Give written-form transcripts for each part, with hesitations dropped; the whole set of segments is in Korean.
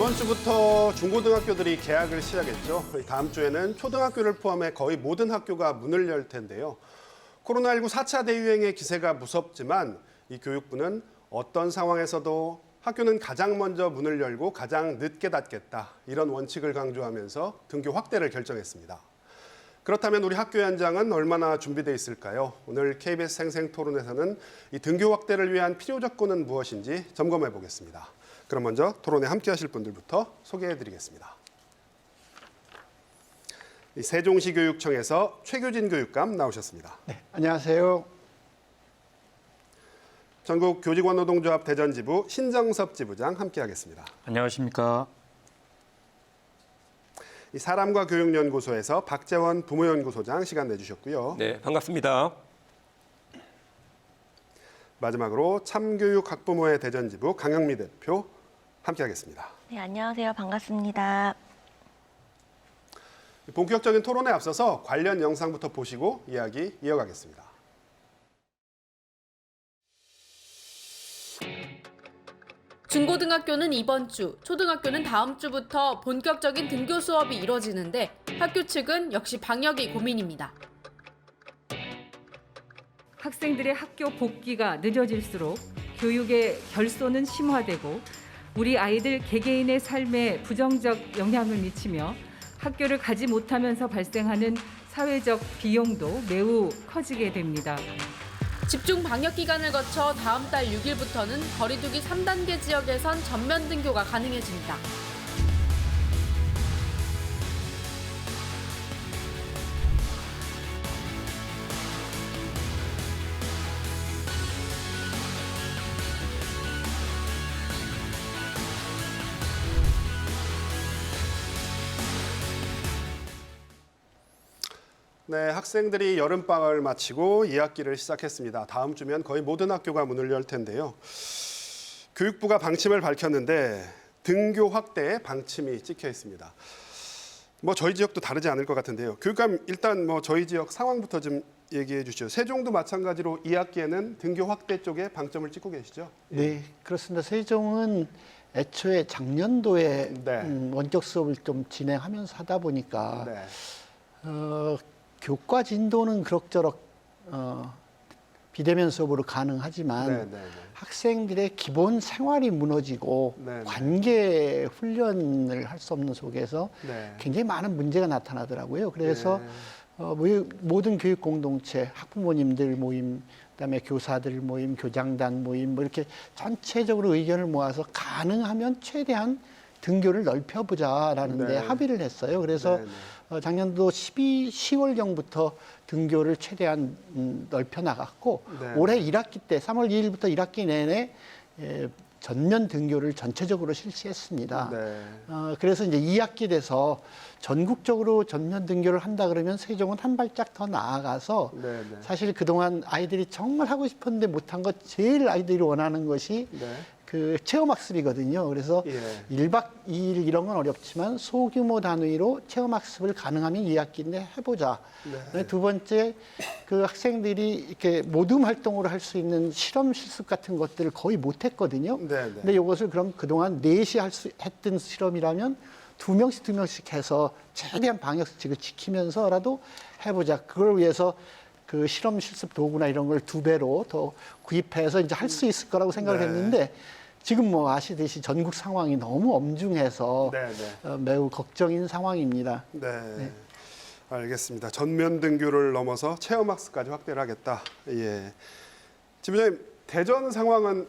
이번 주부터 중고등학교들이 개학을 시작했죠. 다음 주에는 초등학교를 포함해 거의 모든 학교가 문을 열 텐데요. 코로나19 4차 대유행의 기세가 무섭지만 이 교육부는 어떤 상황에서도 학교는 가장 먼저 문을 열고 가장 늦게 닫겠다. 이런 원칙을 강조하면서 등교 확대를 결정했습니다. 그렇다면 우리 학교 현장은 얼마나 준비되어 있을까요? 오늘 KBS 생생토론에서는 이 등교 확대를 위한 필요 조건은 무엇인지 점검해 보겠습니다. 그럼 먼저 토론에 함께 하실 분들부터 소개해 드리겠습니다. 세종시 교육청에서 최규진 교육감 나오셨습니다. 네, 안녕하세요. 전국 교직원노동조합 대전지부 신정섭 지부장 함께 하겠습니다. 안녕하십니까. 사람과 교육연구소에서 박재원 부모연구소장 시간 내주셨고요. 네, 반갑습니다. 마지막으로 참교육 학부모의 대전지부 강영미 대표 함께하겠습니다. 네, 안녕하세요. 반갑습니다. 본격적인 토론에 앞서서 관련 영상부터 보시고 이야기 이어가겠습니다. 중고등학교는 이번 주, 초등학교는 다음 주부터 본격적인 등교 수업이 이뤄지는데 학교 측은 역시 방역이 고민입니다. 학생들의 학교 복귀가 늦어질수록 교육의 결손은 심화되고 우리 아이들 개개인의 삶에 부정적 영향을 미치며 학교를 가지 못하면서 발생하는 사회적 비용도 매우 커지게 됩니다. 집중 방역 기간을 거쳐 다음 달 6일부터는 거리두기 3단계 지역에선 전면 등교가 가능해집니다. 네, 학생들이 여름방학을 마치고 2학기를 시작했습니다. 다음 주면 거의 모든 학교가 문을 열 텐데요. 교육부가 방침을 밝혔는데 등교 확대에 방침이 찍혀 있습니다. 저희 지역도 다르지 않을 것 같은데요. 교육감 일단 저희 지역 상황부터 좀 얘기해 주시죠. 세종도 마찬가지로 2학기에는 등교 확대 쪽에 방점을 찍고 계시죠? 네, 그렇습니다. 세종은 애초에 작년도에 네. 원격 수업을 좀 진행하면서 하다 보니까 네. 교과 진도는 그럭저럭 비대면 수업으로 가능하지만 네, 네, 네. 학생들의 기본 생활이 무너지고 네, 네. 관계 훈련을 할 수 없는 속에서 네. 굉장히 많은 문제가 나타나더라고요. 그래서 네. 모든 교육 공동체, 학부모님들 모임, 그다음에 교사들 모임, 교장단 모임 이렇게 전체적으로 의견을 모아서 가능하면 최대한 등교를 넓혀보자라는 데 네. 합의를 했어요. 그래서 네, 네. 작년도 10월경부터 등교를 최대한 넓혀 나갔고 네. 올해 1학기 때 3월 2일부터 1학기 내내 전면 등교를 전체적으로 실시했습니다. 네. 그래서 이제 2학기 돼서 전국적으로 전면 등교를 한다 그러면 세종은 한 발짝 더 나아가서 네, 네. 사실 그동안 아이들이 정말 하고 싶었는데 못한 것 제일 아이들이 원하는 것이 네. 그 체험학습이거든요. 그래서 예. 1박 2일 이런 건 어렵지만 소규모 단위로 체험학습을 가능하면 2학기인데 해보자. 네. 두 번째, 그 학생들이 이렇게 모둠 활동으로 할 수 있는 실험 실습 같은 것들을 거의 못했거든요. 네, 네. 근데 이것을 그럼 그동안 4시 했던 실험이라면 2명씩 해서 최대한 방역수칙을 지키면서라도 해보자. 그걸 위해서 그 실험 실습 도구나 이런 걸 2배로 더 구입해서 이제 할 수 있을 거라고 생각을 네. 했는데 지금 아시듯이 전국 상황이 너무 엄중해서 네, 네. 매우 걱정인 상황입니다. 네. 알겠습니다. 전면 등교를 넘어서 체험학습까지 확대를 하겠다. 예. 지부장님, 대전 상황은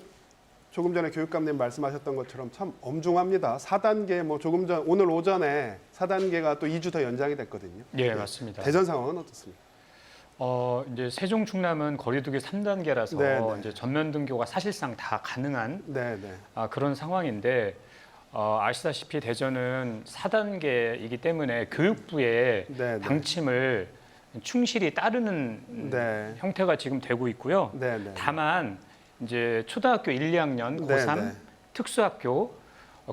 조금 전에 교육감님 말씀하셨던 것처럼 참 엄중합니다. 4단계 조금 전 오늘 오전에 4단계가 또 2주 더 연장이 됐거든요. 예, 맞습니다. 대전 상황은 어떻습니까? 이제 세종 충남은 거리두기 3단계라서 네네. 이제 전면 등교가 사실상 다 가능한 네, 네. 그런 상황인데 아시다시피 대전은 4단계이기 때문에 교육부의 네네. 방침을 충실히 따르는 네. 형태가 지금 되고 있고요. 네네. 다만 이제 초등학교 1, 2학년, 네네. 고3, 특수학교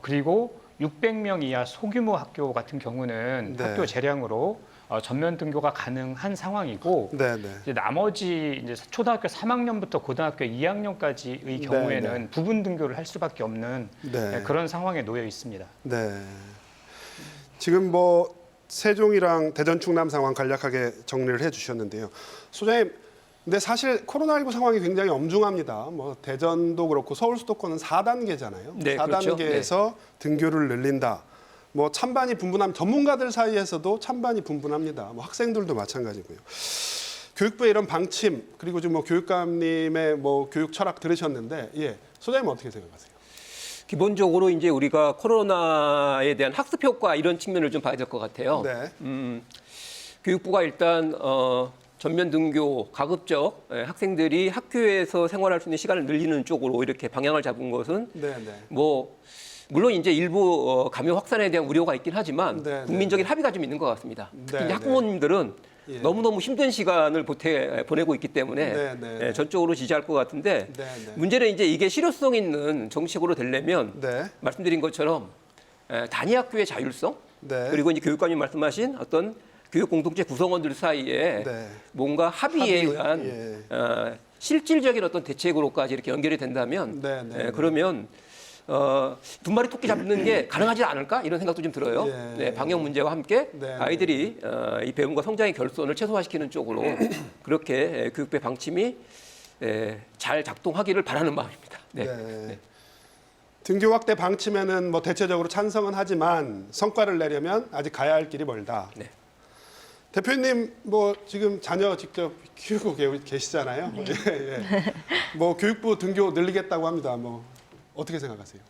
그리고 600명 이하 소규모 학교 같은 경우는 네. 학교 재량으로 전면 등교가 가능한 상황이고 네, 네. 이제 나머지 이제 초등학교 3학년부터 고등학교 2학년까지의 경우에는 네. 부분 등교를 할 수밖에 없는 네. 그런 상황에 놓여 있습니다. 네. 지금 뭐 세종이랑 대전 충남 상황 간략하게 정리를 해주셨는데요. 소장님, 근데 사실 코로나19 상황이 굉장히 엄중합니다. 뭐 대전도 그렇고 서울 수도권은 4단계잖아요. 네, 그렇죠. 4단계에서 등교를 늘린다. 뭐 찬반이 분분함, 전문가들 사이에서도 찬반이 분분합니다. 뭐 학생들도 마찬가지고요. 교육부의 이런 방침 그리고 지금 뭐 교육감님의 뭐 교육 철학 들으셨는데, 예, 소장님 어떻게 생각하세요? 기본적으로 이제 우리가 코로나에 대한 학습 효과 이런 측면을 좀 봐야 될 것 같아요. 네, 교육부가 일단 전면 등교 가급적 학생들이 학교에서 생활할 수 있는 시간을 늘리는 쪽으로 이렇게 방향을 잡은 것은 네, 네. 뭐 물론 이제 일부 감염 확산에 대한 우려가 있긴 하지만 네, 네. 국민적인 합의가 좀 있는 것 같습니다. 네, 특히 네. 학부모님들은 예. 너무너무 힘든 시간을 보내고 있기 때문에 네, 네, 네. 전적으로 지지할 것 같은데 네, 네. 문제는 이제 이게 실효성 있는 정책으로 되려면 네, 말씀드린 것처럼 단위 학교의 자율성 네. 그리고 이제 교육감님 말씀하신 어떤 교육 공동체 구성원들 사이에 네. 뭔가 합의에 합의, 의한 예. 실질적인 어떤 대책으로까지 이렇게 연결이 된다면 네, 네, 네. 그러면 두 마리 토끼 잡는 게 가능하지 않을까 이런 생각도 좀 들어요. 예. 네, 방역 문제와 함께 네, 아이들이 이 배움과 성장의 결손을 최소화시키는 쪽으로 그렇게 교육부의 방침이 잘 작동하기를 바라는 마음입니다. 네. 네. 등교 확대 방침에는 뭐 대체적으로 찬성은 하지만 성과를 내려면 아직 가야 할 길이 멀다. 네. 대표님 뭐 지금 자녀 직접 키우고 계시잖아요. 네. 예, 예. 뭐 교육부 등교 늘리겠다고 합니다. 뭐 어떻게 생각하세요?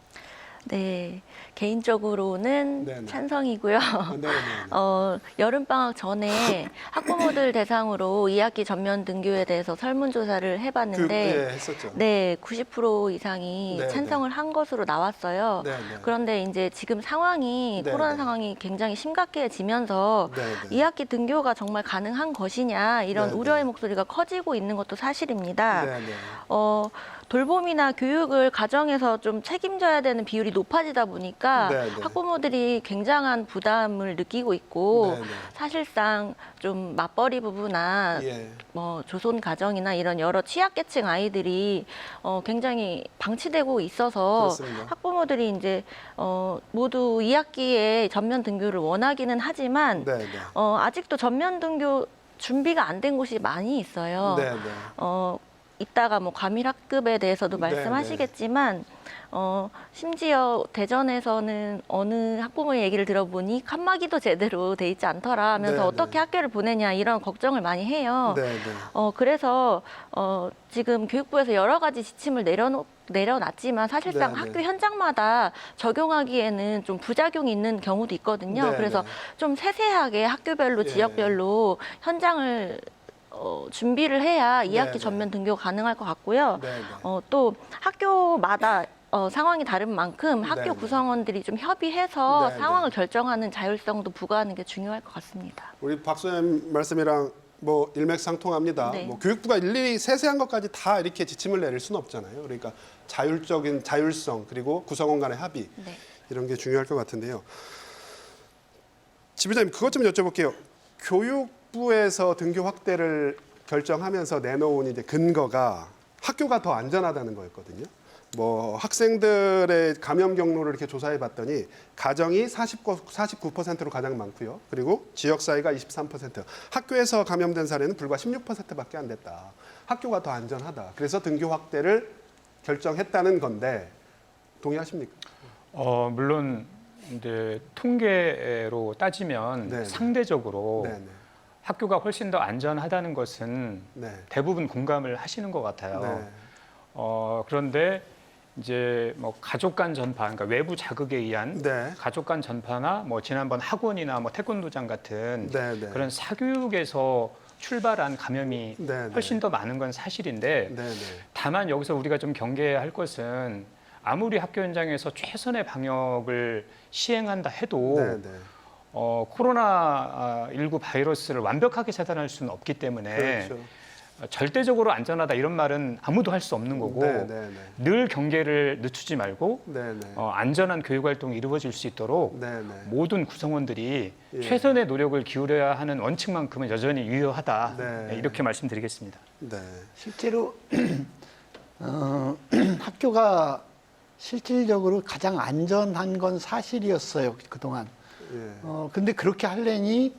네, 개인적으로는 네네. 찬성이고요. 네, 네, 여름방학 전에 학부모들 대상으로 2학기 전면 등교에 대해서 설문조사를 해봤는데 예, 했었죠. 네, 90% 이상이 네, 찬성을 한 것으로 나왔어요. 네, 네. 그런데 이제 지금 상황이 네, 코로나 네. 상황이 굉장히 심각해지면서 네, 네. 2학기 등교가 정말 가능한 것이냐 이런 네, 네. 우려의 목소리가 커지고 있는 것도 사실입니다. 네, 네. 돌봄이나 교육을 가정에서 좀 책임져야 되는 비율이 높아지다 보니까 네, 네. 학부모들이 굉장한 부담을 느끼고 있고 네, 네. 사실상 좀 맞벌이 부부나 예. 뭐 조선 가정이나 이런 여러 취약계층 아이들이 굉장히 방치되고 있어서 그렇습니다. 학부모들이 이제 모두 2학기에 전면 등교를 원하기는 하지만 네, 네. 아직도 전면 등교 준비가 안 된 곳이 많이 있어요. 네, 네. 이따가 뭐 과밀학급에 대해서도 네, 말씀하시겠지만 심지어 대전에서는 어느 학부모의 얘기를 들어보니 칸막이도 제대로 돼 있지 않더라 하면서 네, 어떻게 네. 학교를 보내냐 이런 걱정을 많이 해요. 네, 네. 그래서 지금 교육부에서 여러 가지 지침을 내려놨지만 사실상 네, 네. 학교 현장마다 적용하기에는 좀 부작용이 있는 경우도 있거든요. 네, 그래서 네. 좀 세세하게 학교별로 예. 지역별로 현장을 준비를 해야 2학기 네, 전면 등교가 가능할 것 같고요. 네, 네. 또 학교마다 상황이 다른 만큼 학교 네, 네. 구성원들이 좀 협의해서 네, 상황을 네. 결정하는 자율성도 부과하는 게 중요할 것 같습니다. 우리 박 소장님 말씀이랑 뭐 일맥상통합니다. 네. 뭐 교육부가 일일이 세세한 것까지 다 이렇게 지침을 내릴 수는 없잖아요. 그러니까 자율적인 자율성 그리고 구성원 간의 합의 네. 이런 게 중요할 것 같은데요. 지부장님 그것 좀 여쭤볼게요. 교육부에서 등교 확대를 결정하면서 내놓은 이제 근거가 학교가 더 안전하다는 거였거든요. 뭐 학생들의 감염 경로를 이렇게 조사해 봤더니 가정이 49%로 가장 많고요. 그리고 지역 사회가 23%. 학교에서 감염된 사례는 불과 16%밖에 안 됐다. 학교가 더 안전하다. 그래서 등교 확대를 결정했다는 건데 동의하십니까? 물론 이제 통계로 따지면 네네. 상대적으로 네, 네. 학교가 훨씬 더 안전하다는 것은 네. 대부분 공감을 하시는 것 같아요. 네. 그런데 이제 뭐 가족 간 전파, 그러니까 외부 자극에 의한 네. 가족 간 전파나 뭐 지난번 학원이나 뭐 태권도장 같은 네, 네. 그런 사교육에서 출발한 감염이 네, 네. 훨씬 더 많은 건 사실인데 네, 네. 다만 여기서 우리가 좀 경계해야 할 것은 아무리 학교 현장에서 최선의 방역을 시행한다 해도 네, 네. 코로나19 바이러스를 완벽하게 차단할 수는 없기 때문에 그렇죠. 절대적으로 안전하다 이런 말은 아무도 할 수 없는 거고 네, 네, 네. 늘 경계를 늦추지 말고 네, 네. 안전한 교육 활동이 이루어질 수 있도록 네, 네. 모든 구성원들이 예. 최선의 노력을 기울여야 하는 원칙만큼은 여전히 유효하다. 네. 이렇게 말씀드리겠습니다. 네. 실제로 학교가 실질적으로 가장 안전한 건 사실이었어요, 그동안. 예. 근데 그렇게 하려니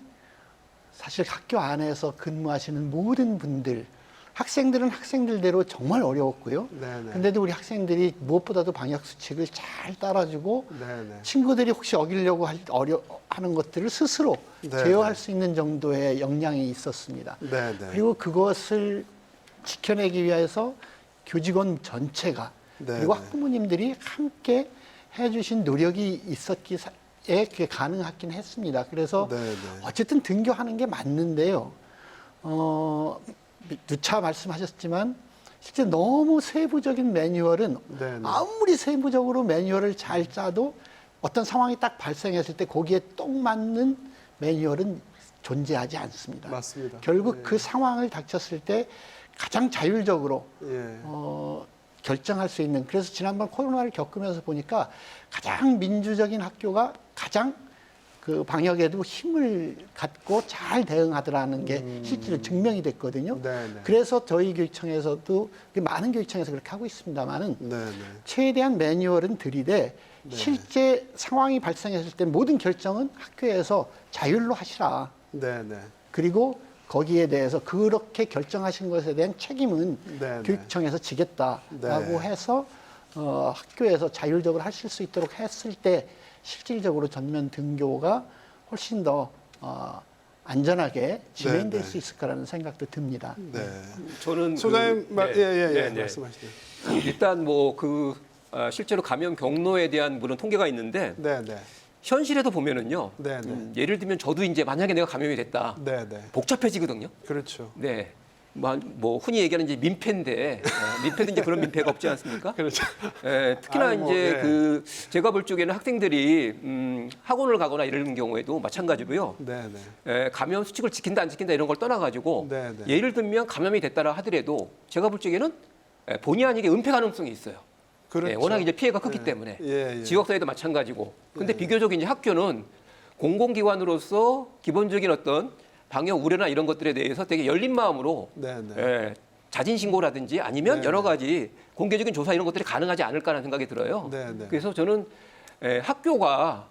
사실 학교 안에서 근무하시는 모든 분들, 학생들은 학생들대로 정말 어려웠고요. 네네. 근데도 우리 학생들이 무엇보다도 방역 수칙을 잘 따라주고 네네. 친구들이 혹시 어기려고 하는 것들을 스스로 네네. 제어할 수 있는 정도의 역량이 있었습니다. 네네. 그리고 그것을 지켜내기 위해서 교직원 전체가 네네. 그리고 학부모님들이 함께 해주신 노력이 있었기에 그게 가능하긴 했습니다. 그래서 네네. 어쨌든 등교하는 게 맞는데요. 누차 말씀하셨지만 실제 너무 세부적인 매뉴얼은 네네. 아무리 세부적으로 매뉴얼을 잘 짜도 어떤 상황이 딱 발생했을 때 거기에 딱 맞는 매뉴얼은 존재하지 않습니다. 맞습니다. 결국 예. 그 상황을 닥쳤을 때 가장 자율적으로 예. 결정할 수 있는, 그래서 지난번 코로나를 겪으면서 보니까 가장 민주적인 학교가 가장 그 방역에도 힘을 갖고 잘 대응하더라는 게 실제로 증명이 됐거든요. 네네. 그래서 저희 교육청에서도 많은 교육청에서 그렇게 하고 있습니다만은 네네. 최대한 매뉴얼은 들이되 네. 실제 상황이 발생했을 때 모든 결정은 학교에서 자율로 하시라. 네네. 그리고 거기에 대해서 그렇게 결정하신 것에 대한 책임은 네네. 교육청에서 지겠다라고 네. 해서 학교에서 자율적으로 하실 수 있도록 했을 때 실질적으로 전면 등교가 훨씬 더 안전하게 진행될 네. 수 있을 거라는 생각도 듭니다. 네. 저는 소장님 네, 말씀하시죠. 일단 실제로 감염 경로에 대한 물론 통계가 있는데 네네. 현실에도 보면은요. 네네. 예를 들면 저도 이제 만약에 내가 감염이 됐다. 네네. 복잡해지거든요. 그렇죠. 네. 뭐 흔히 얘기하는 이제 민폐인데 민폐도 이제 그런 민폐가 없지 않습니까? 그렇죠. 특히나 아이고, 이제 네. 그 제가 볼 적에는 학생들이 학원을 가거나 이런 경우에도 마찬가지고요. 네네. 감염 수칙을 지킨다 안 지킨다 이런 걸 떠나가지고 네네. 예를 들면 감염이 됐다라 하더라도 제가 볼 적에는 본의 아니게 은폐 가능성이 있어요. 그렇죠. 워낙 이제 피해가 컸기 예. 때문에 예, 예. 지역사회도 마찬가지고. 근데 예. 비교적 이제 학교는 공공기관으로서 기본적인 어떤 방역 우려나 이런 것들에 대해서 되게 열린 마음으로 네네. 자진 신고라든지 아니면 네. 여러 가지 공개적인 조사 이런 것들이 가능하지 않을까라는 생각이 들어요. 네네. 그래서 저는 학교가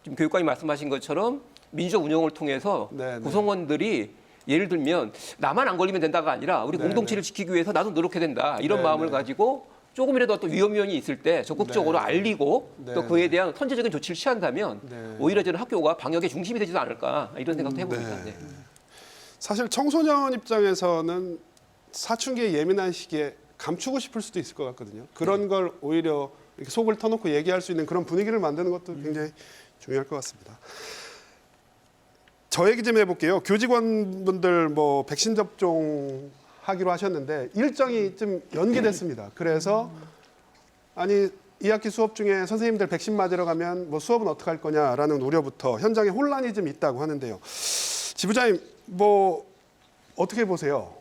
지금 교육관이 말씀하신 것처럼 민주적 운영을 통해서 네네. 구성원들이 예를 들면 나만 안 걸리면 된다가 아니라 우리 네네. 공동체를 지키기 위해서 나도 노력해야 된다 이런 네네. 마음을 가지고 조금이라도 어떤 위험 요인이 있을 때 적극적으로 네네. 알리고 또 네네. 그에 대한 선제적인 조치를 취한다면 네. 오히려 저는 학교가 방역의 중심이 되지도 않을까 이런 생각도 해봅니다. 네. 네. 사실 청소년 입장에서는 사춘기의 예민한 시기에 감추고 싶을 수도 있을 것 같거든요. 그런 걸 오히려 이렇게 속을 터놓고 얘기할 수 있는 그런 분위기를 만드는 것도 굉장히 중요할 것 같습니다. 저 얘기 좀 해볼게요. 교직원분들 뭐 백신 접종 하기로 하셨는데 일정이 좀 연기됐습니다. 그래서 아니 2학기 수업 중에 선생님들 백신 맞으러 가면 뭐 수업은 어떻게 할 거냐라는 우려부터 현장에 혼란이 좀 있다고 하는데요. 지부장님 뭐 어떻게 보세요?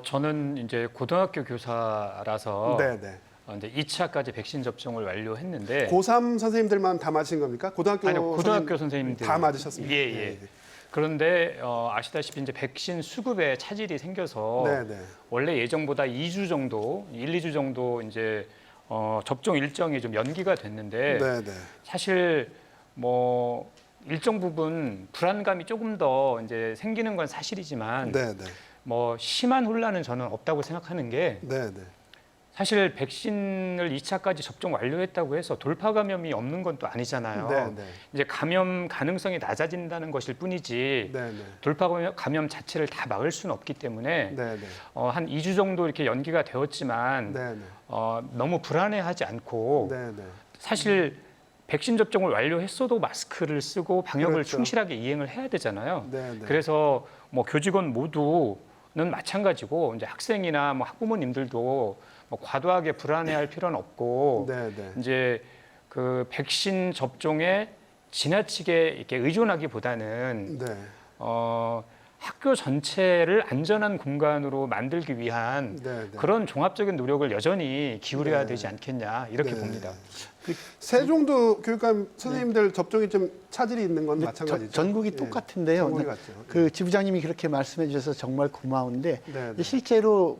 저는 이제 고등학교 교사라서 네네. 이제 2차까지 백신 접종을 완료했는데 고3 선생님들만 다 맞으신 겁니까? 고등학교 아니요, 고등학교 선생님들 다 맞으셨습니까? 예. 그런데 아시다시피 이제 백신 수급에 차질이 생겨서 네네. 원래 예정보다 2주 정도, 2주 정도 이제 접종 일정이 좀 연기가 됐는데 네네. 사실 뭐 일정 부분 불안감이 조금 더 이제 생기는 건 사실이지만 네네. 뭐 심한 혼란은 저는 없다고 생각하는 게 네네. 사실 백신을 2차까지 접종 완료했다고 해서 돌파 감염이 없는 건 또 아니잖아요. 네네. 이제 감염 가능성이 낮아진다는 것일 뿐이지 네네. 돌파 감염 자체를 다 막을 수는 없기 때문에 네네. 한 2주 정도 이렇게 연기가 되었지만 네네. 너무 불안해하지 않고 네네. 사실 백신 접종을 완료했어도 마스크를 쓰고 방역을 그렇죠. 충실하게 이행을 해야 되잖아요. 네네. 그래서 뭐 교직원 모두는 마찬가지고 이제 학생이나 뭐 학부모님들도 뭐 과도하게 불안해할 필요는 없고 네네. 이제 그 백신 접종에 지나치게 이렇게 의존하기보다는 네. 학교 전체를 안전한 공간으로 만들기 위한 네, 네. 그런 종합적인 노력을 여전히 기울여야 네. 되지 않겠냐 이렇게 네. 봅니다. 세종도 교육감 선생님들 접종이 좀 차질이 있는 건 마찬가지죠. 전국이 예, 똑같은데요. 전국이 근데 같죠. 그 지부장님이 그렇게 말씀해 주셔서 정말 고마운데 네, 네. 실제로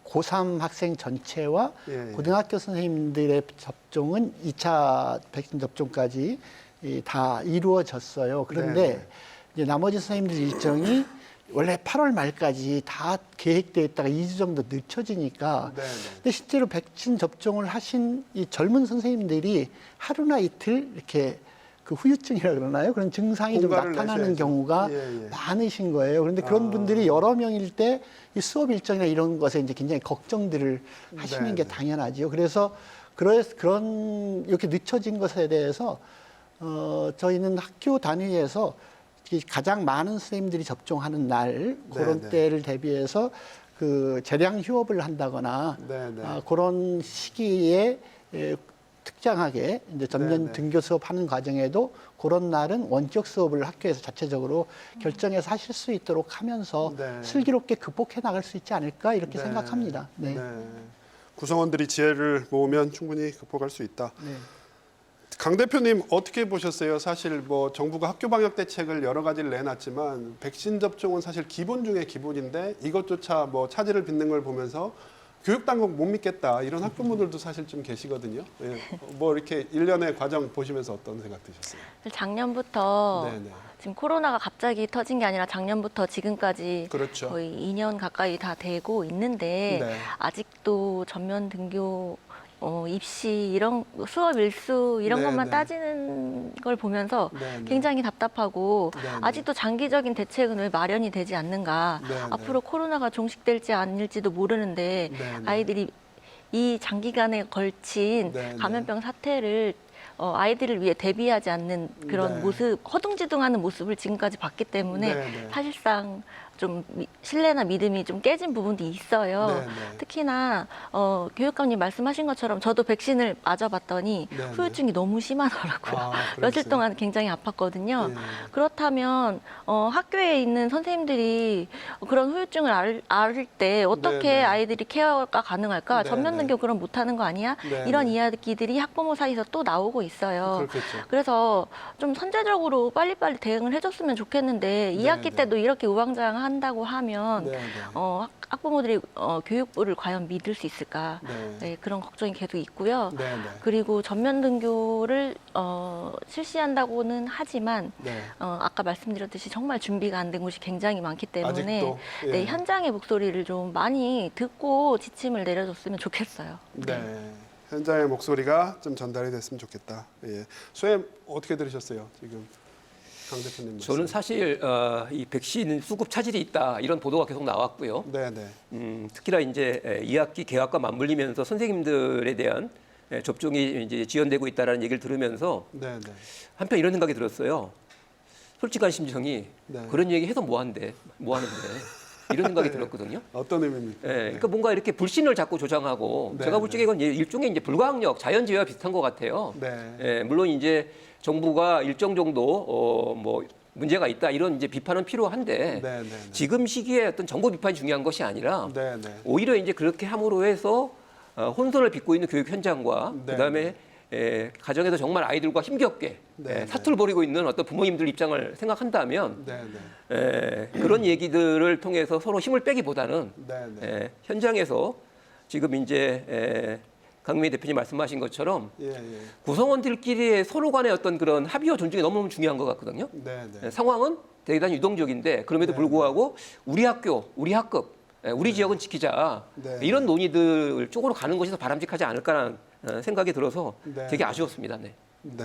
고3 학생 전체와 예, 예. 고등학교 선생님들의 접종은 2차 백신 접종까지 다 이루어졌어요. 그런데 네, 네. 이제 나머지 선생님들 일정이 원래 8월 말까지 다 계획되어 있다가 2주 정도 늦춰지니까 네, 네. 근데 실제로 백신 접종을 하신 이 젊은 선생님들이 하루나 이틀 이렇게 그 후유증이라 그러나요? 그런 증상이 좀 공가를 나타나는 내셔야죠. 경우가 예, 예. 많으신 거예요. 그런데 그런 아. 분들이 여러 명일 때 이 수업 일정이나 이런 것에 이제 굉장히 걱정들을 하시는 네, 게 네. 당연하지요. 그래서 그런 이렇게 늦춰진 것에 대해서 저희는 학교 단위에서 이 가장 많은 선생님들이 접종하는 날 그런 네. 때를 대비해서 그 재량 휴업을 한다거나 네, 네. 그런 시기에 특정하게 이제 전면 네. 등교 수업하는 과정에도 그런 날은 원격 수업을 학교에서 자체적으로 결정해서 하실 수 있도록 하면서 네. 슬기롭게 극복해 나갈 수 있지 않을까 이렇게 네. 생각합니다. 네. 네. 구성원들이 지혜를 모으면 충분히 극복할 수 있다. 네. 강 대표님 어떻게 보셨어요? 사실 뭐 정부가 학교 방역 대책을 여러 가지를 내놨지만 백신 접종은 사실 기본 중에 기본인데 이것조차 뭐 차질을 빚는 걸 보면서 교육 당국 못 믿겠다 이런 학부모들도 사실 좀 계시거든요. 예. 뭐 이렇게 일련의 과정 보시면서 어떤 생각 드셨어요? 작년부터 네네. 지금 코로나가 갑자기 터진 게 아니라 작년부터 지금까지 그렇죠. 거의 2년 가까이 다 되고 있는데 네. 아직도 전면 등교 입시 이런 수업 일수 이런 네, 것만 네. 따지는 걸 보면서 네, 네. 굉장히 답답하고 네, 네. 아직도 장기적인 대책은 왜 마련이 되지 않는가. 네, 네. 앞으로 코로나가 종식될지 아닐지도 모르는데 네, 네. 아이들이 이 장기간에 걸친 네, 네. 감염병 사태를 아이들을 위해 대비하지 않는 그런 네. 모습, 허둥지둥하는 모습을 지금까지 봤기 때문에 네, 네. 사실상 좀 신뢰나 믿음이 좀 깨진 부분도 있어요. 네, 네. 특히나 교육감님 말씀하신 것처럼 저도 백신을 맞아봤더니 네, 네. 후유증이 너무 심하더라고요. 아, 며칠 그러셨어요? 동안 굉장히 아팠거든요. 예. 그렇다면 학교에 있는 선생님들이 그런 후유증을 알 때 어떻게 네, 네. 아이들이 케어가 가능할까? 네, 전면 네. 등교 그럼 못하는 거 아니야? 네, 이런 네. 이야기들이 학부모 사이에서 또 나오고 있어요. 그렇겠죠. 그래서 좀 선제적으로 빨리빨리 대응을 해줬으면 좋겠는데 네, 2학기 네. 때도 이렇게 우왕좌왕한다고 하면 네, 네. 학부모들이 교육부를 과연 믿을 수 있을까? 네. 네, 그런 걱정이 계속 있고요. 네, 네. 그리고 전면 등교를 실시한다고는 하지만 네. 아까 말씀드렸듯이 정말 준비가 안 된 곳이 굉장히 많기 때문에 아직도? 예. 네, 현장의 목소리를 좀 많이 듣고 지침을 내려줬으면 좋겠어요. 네. 현장의 목소리가 좀 전달이 됐으면 좋겠다. 예. 소엠 어떻게 들으셨어요? 지금 강 대표님 말씀. 저는 사실 이 백신 수급 차질이 있다 이런 보도가 계속 나왔고요. 네, 네. 특히나 이제 2학기 개학과 맞물리면서 선생님들에 대한 접종이 이제 지연되고 있다라는 얘기를 들으면서 네, 네. 한편 이런 생각이 들었어요. 솔직한 심정이 네. 그런 얘기 해서 뭐 하는데 이런 생각이 네. 들었거든요. 어떤 의미입니까? 예, 그러니까 뭔가 이렇게 불신을 자꾸 조장하고 네, 제가 볼 네. 적에 이건 일종의 이제 불가항력, 자연재해와 비슷한 것 같아요. 네. 예, 물론 이제 정부가 일정 정도 뭐 문제가 있다 이런 이제 비판은 필요한데 네, 네, 네. 지금 시기에 어떤 정보 비판이 중요한 것이 아니라 네, 네. 오히려 이제 그렇게 함으로 해서 혼선을 빚고 있는 교육 현장과 네, 그다음에 가정에서 정말 아이들과 힘겹게 네, 사투를 벌이고 있는 어떤 부모님들 입장을 생각한다면 네, 네. 그런 얘기들을 통해서 서로 힘을 빼기보다는 네, 네. 현장에서 지금 이제 강민희 대표님 말씀하신 것처럼 예, 예. 구성원들끼리의 서로 간의 어떤 그런 합의와 존중이 너무너무 중요한 것 같거든요. 네, 네. 상황은 대단히 유동적인데 그럼에도 네. 불구하고 우리 학교, 우리 학급, 우리 지역은 지키자 네. 이런 논의들 쪽으로 가는 것이 더 바람직하지 않을까라는 생각이 들어서 네. 되게 아쉬웠습니다. 네. 네.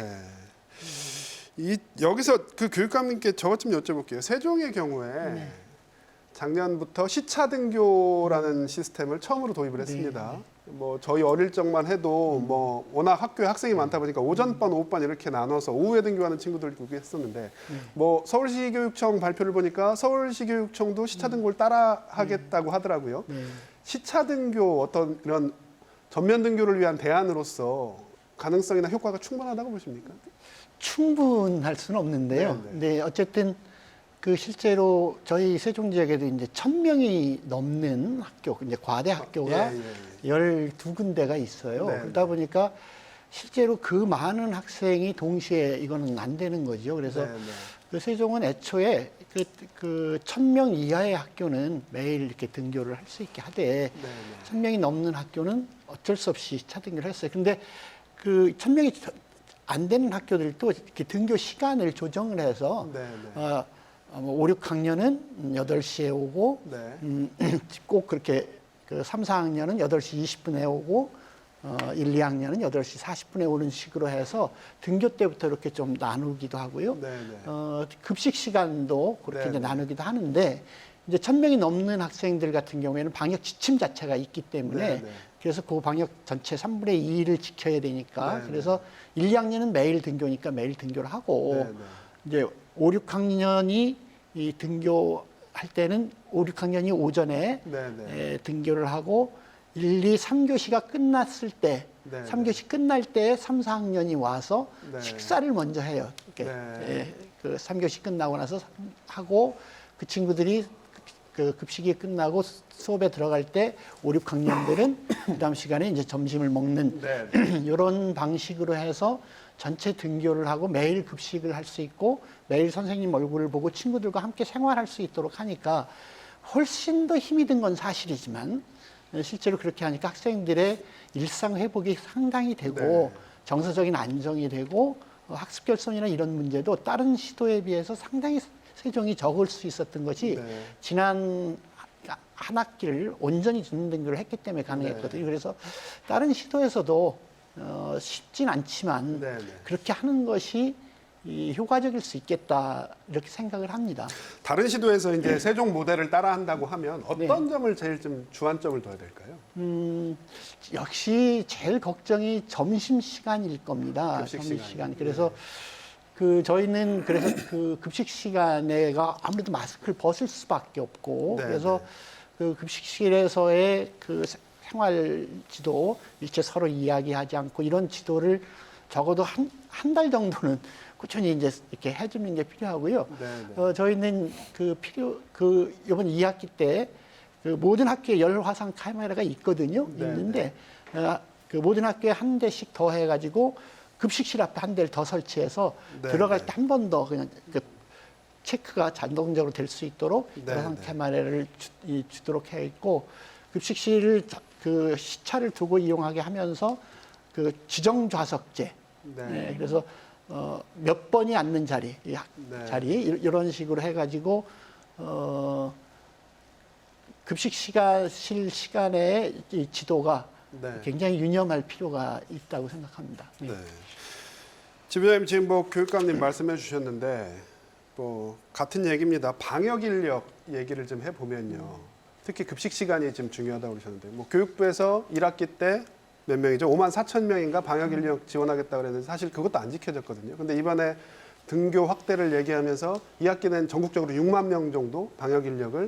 여기서 그 교육감님께 저것 좀 여쭤볼게요. 세종의 경우에 작년부터 시차 등교라는 시스템을 처음으로 도입을 했습니다. 뭐 저희 어릴 적만 해도 뭐 워낙 학교에 학생이 많다 보니까 오전반, 오후반 이렇게 나눠서 오후에 등교하는 친구들도 있고 했었는데 뭐 서울시교육청 발표를 보니까 서울시교육청도 시차 등교를 따라 하겠다고 하더라고요. 시차 등교 어떤 이런 전면 등교를 위한 대안으로서 가능성이나 효과가 충분하다고 보십니까? 충분할 수는 없는데요. 네, 네. 네, 어쨌든 그 실제로 저희 세종 지역에도 이제 1,000명이 넘는 학교, 이제 과대 학교가 예, 12군데가 있어요. 네, 그러다 보니까 실제로 그 많은 학생이 동시에 이거는 안 되는 거죠. 그래서 네, 네. 그 세종은 애초에 그 1,000명 이하의 학교는 매일 이렇게 등교를 할 수 있게 하되, 네, 네. 1,000명이 넘는 학교는 어쩔 수 없이 차등교를 했어요. 근데 그 1,000명이 안 되는 학교들도 이렇게 등교 시간을 조정을 해서 네, 네. 5, 6학년은 8시에 오고 네. 꼭 그렇게 그 3, 4학년은 8시 20분에 오고 1, 2학년은 8시 40분에 오는 식으로 해서 등교 때부터 이렇게 좀 나누기도 하고요. 네, 네. 급식 시간도 그렇게 네, 이제 네. 나누기도 하는데, 이제 1,000명이 넘는 학생들 같은 경우에는 방역 지침 자체가 있기 때문에 네, 네. 그래서 그 방역 전체 3분의 2를 지켜야 되니까 네, 네. 그래서 1, 2학년은 매일 등교니까 매일 등교를 하고, 네, 네. 이제 5, 6학년이 이 등교할 때는 5, 6학년이 오전에 네, 네. 등교를 하고 1, 2, 3교시가 끝났을 때, 네, 3교시 끝날 때 3, 4학년이 와서 네. 식사를 먼저 해요. 이렇게 네. 그 3교시 끝나고 나서 하고, 그 친구들이 그 급식이 끝나고 수업에 들어갈 때 5, 6학년들은 그다음 시간에 이제 점심을 먹는 네. 이런 방식으로 해서 전체 등교를 하고 매일 급식을 할 수 있고 매일 선생님 얼굴을 보고 친구들과 함께 생활할 수 있도록 하니까 훨씬 더 힘이 든 건 사실이지만, 실제로 그렇게 하니까 학생들의 일상 회복이 상당히 되고 네. 정서적인 안정이 되고 학습 결손이나 이런 문제도 다른 시도에 비해서 상당히 세종이 적을 수 있었던 것이 네. 지난 한 학기를 온전히 듣는 등교를 했기 때문에 가능했거든요. 네. 그래서 다른 시도에서도 쉽진 않지만 네, 네. 그렇게 하는 것이 효과적일 수 있겠다 이렇게 생각을 합니다. 다른 시도에서 이제 세종 모델을 따라한다고 하면 어떤 점을 제일 좀 주안점을 둬야 될까요? 역시 제일 걱정이 점심 시간일 겁니다. 급식 점심 시간이. 시간. 그래서 그 저희는 그래서 그 급식 시간에가 아무래도 마스크를 벗을 수밖에 없고, 네, 그래서 네. 그 급식실에서의 그 생활 지도 일체 서로 이야기하지 않고 이런 지도를 적어도 한 달 정도는 꾸준히 이제 이렇게 해주는 게 필요하고요. 네, 네. 저희는 이번 2학기 때 그 모든 학교에 열화상 카메라가 있거든요. 네, 있는데 그 모든 학교에 한 대씩 더 해가지고 급식실 앞에 한 대를 더 설치해서 네, 들어갈 네. 때 한 번 더 그냥 그 체크가 자동적으로 될 수 있도록 네, 열화상 네. 카메라를 주도록 해 있고, 급식실을 그 시차를 두고 이용하게 하면서 그 지정 좌석제, 네. 그래서 몇 번이 앉는 자리, 네. 자리 이런 식으로 해가지고 급식 시간에 이 지도가 네. 굉장히 유념할 필요가 있다고 생각합니다. 네. 지부장님 지금 뭐 교육감님 말씀해 주셨는데 뭐 같은 얘기입니다. 방역 인력 얘기를 좀 해보면요. 특히 급식 시간이 지금 중요하다고 그러셨는데 뭐 교육부에서 1학기 때 몇 명이죠? 54,000명인가 방역 인력 지원하겠다고 그랬는데 사실 그것도 안 지켜졌거든요. 근데 이번에 등교 확대를 얘기하면서 2학기는 전국적으로 6만 명 정도 방역 인력을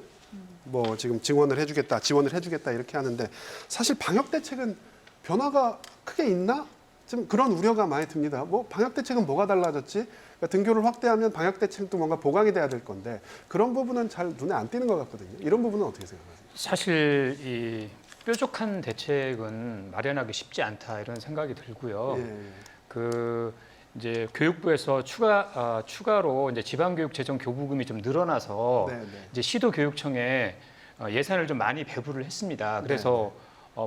뭐 지금 지원을 해주겠다 이렇게 하는데 사실 방역 대책은 변화가 크게 있나? 좀 그런 우려가 많이 듭니다. 뭐 방역 대책은 뭐가 달라졌지? 그러니까 등교를 확대하면 방역 대책도 뭔가 보강이 돼야 될 건데 그런 부분은 잘 눈에 안 띄는 것 같거든요. 이런 부분은 어떻게 생각하세요? 사실 이 뾰족한 대책은 마련하기 쉽지 않다 이런 생각이 들고요. 예. 그 이제 교육부에서 추가로 이제 지방교육재정 교부금이 좀 늘어나서 네, 네. 이제 시도교육청에 예산을 좀 많이 배부를 했습니다. 그래서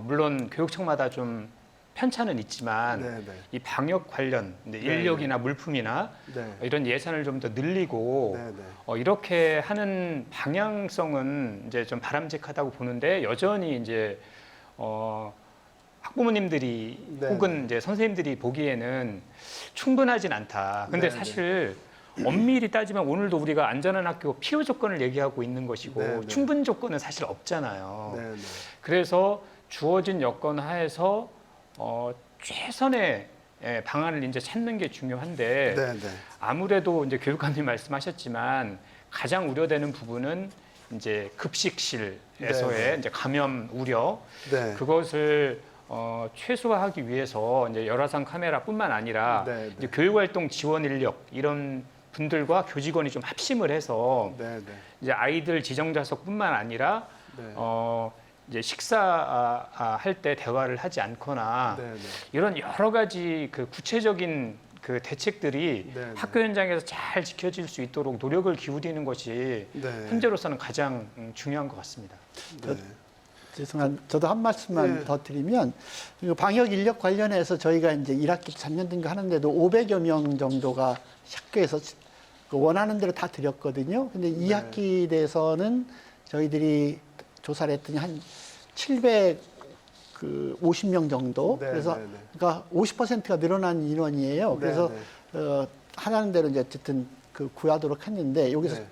물론 교육청마다 좀 편차는 있지만 네, 네. 이 방역 관련 이제 인력이나 물품이나 네. 이런 예산을 좀 더 늘리고 네, 네. 이렇게 하는 방향성은 이제 좀 바람직하다고 보는데 여전히 이제 학부모님들이 네, 혹은 이제 선생님들이 보기에는 충분하진 않다. 근데 네, 사실 엄밀히 따지면 오늘도 우리가 안전한 학교 필요 조건을 얘기하고 있는 것이고 네, 네. 충분 조건은 사실 없잖아요. 네, 네. 그래서 주어진 여건 하에서 최선의 방안을 이제 찾는 게 중요한데 네, 네. 아무래도 이제 교육감님 말씀하셨지만 가장 우려되는 부분은 이제 급식실에서의 네. 이제 감염 우려 네. 그것을 최소화하기 위해서 이제 열화상 카메라뿐만 아니라 네, 네. 이제 교육활동 지원 인력 이런 분들과 교직원이 좀 합심을 해서 네, 네. 이제 아이들 지정자석뿐만 아니라 네. 이제 식사할 때 대화를 하지 않거나 네, 네. 이런 여러 가지 그 구체적인 그 대책들이 네, 네. 학교 현장에서 잘 지켜질 수 있도록 노력을 기울이는 것이 네. 현재로서는 가장 중요한 것 같습니다. 네. 죄송한 저도 한 말씀만 네. 더 드리면 이 방역 인력 관련해서 저희가 이제 1학기 3년 등교 하는데도 500여 명 정도가 학교에서 그 원하는 대로 다 드렸거든요. 근데 2학기 돼서는 저희들이 조사를 했더니 한 750명 정도. 네, 그래서 네, 네. 그러니까 50%가 늘어난 인원이에요. 그래서 네, 하라는 대로 이제 어쨌든 그 구하도록 했는데 여기서 네.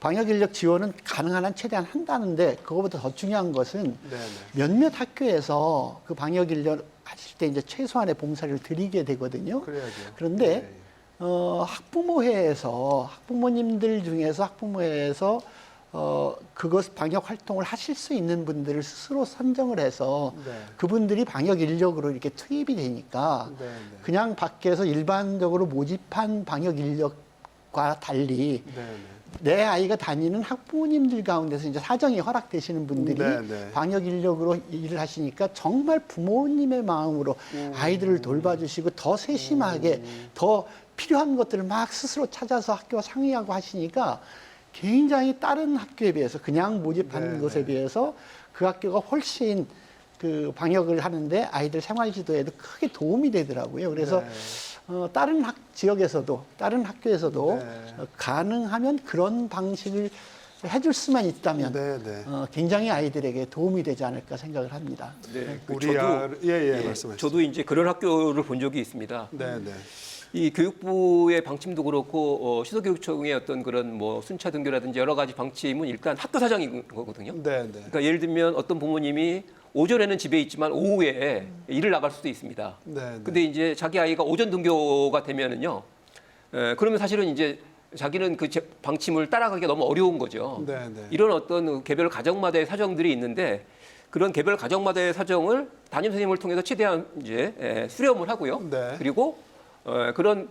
방역 인력 지원은 가능한 한 최대한 한다는데 그거보다 더 중요한 것은 네, 네. 몇몇 학교에서 그 방역 인력 하실 때 이제 최소한의 봉사를 드리게 되거든요. 그래야죠. 그런데 네. 학부모회에서 학부모님들 중에서 학부모회에서 그것 방역 활동을 하실 수 있는 분들을 스스로 선정을 해서 네. 그분들이 방역 인력으로 이렇게 투입이 되니까 네, 네. 그냥 밖에서 일반적으로 모집한 방역 인력과 달리 네, 네. 내 아이가 다니는 학부모님들 가운데서 이제 사정이 허락되시는 분들이 네, 네. 방역 인력으로 일을 하시니까 정말 부모님의 마음으로 아이들을 돌봐주시고 더 세심하게 더 필요한 것들을 막 스스로 찾아서 학교와 상의하고 하시니까 굉장히 다른 학교에 비해서 그냥 모집하는 네, 것에 네. 비해서 그 학교가 훨씬 그 방역을 하는데 아이들 생활 지도에도 크게 도움이 되더라고요. 그래서 네. 다른 학교에서도 네. 가능하면 그런 방식을 해줄 수만 있다면 네, 네. 굉장히 아이들에게 도움이 되지 않을까 생각을 합니다. 네, 우리 예, 말씀하시죠. 저도 이제 그런 학교를 본 적이 있습니다. 네, 네. 이 교육부의 방침도 그렇고 시도교육청의 어떤 그런 뭐 순차 등교라든지 여러 가지 방침은 일단 학교 사정인 거거든요. 네, 네. 그러니까 예를 들면 어떤 부모님이 오전에는 집에 있지만 오후에 일을 나갈 수도 있습니다. 네, 네. 근데 이제 자기 아이가 오전 등교가 되면은요, 그러면 사실은 이제 자기는 그 방침을 따라가기가 너무 어려운 거죠. 네, 네. 이런 어떤 개별 가정마다의 사정들이 있는데 그런 개별 가정마다의 사정을 담임 선생님을 통해서 최대한 이제 수렴을 하고요. 네. 그리고 그런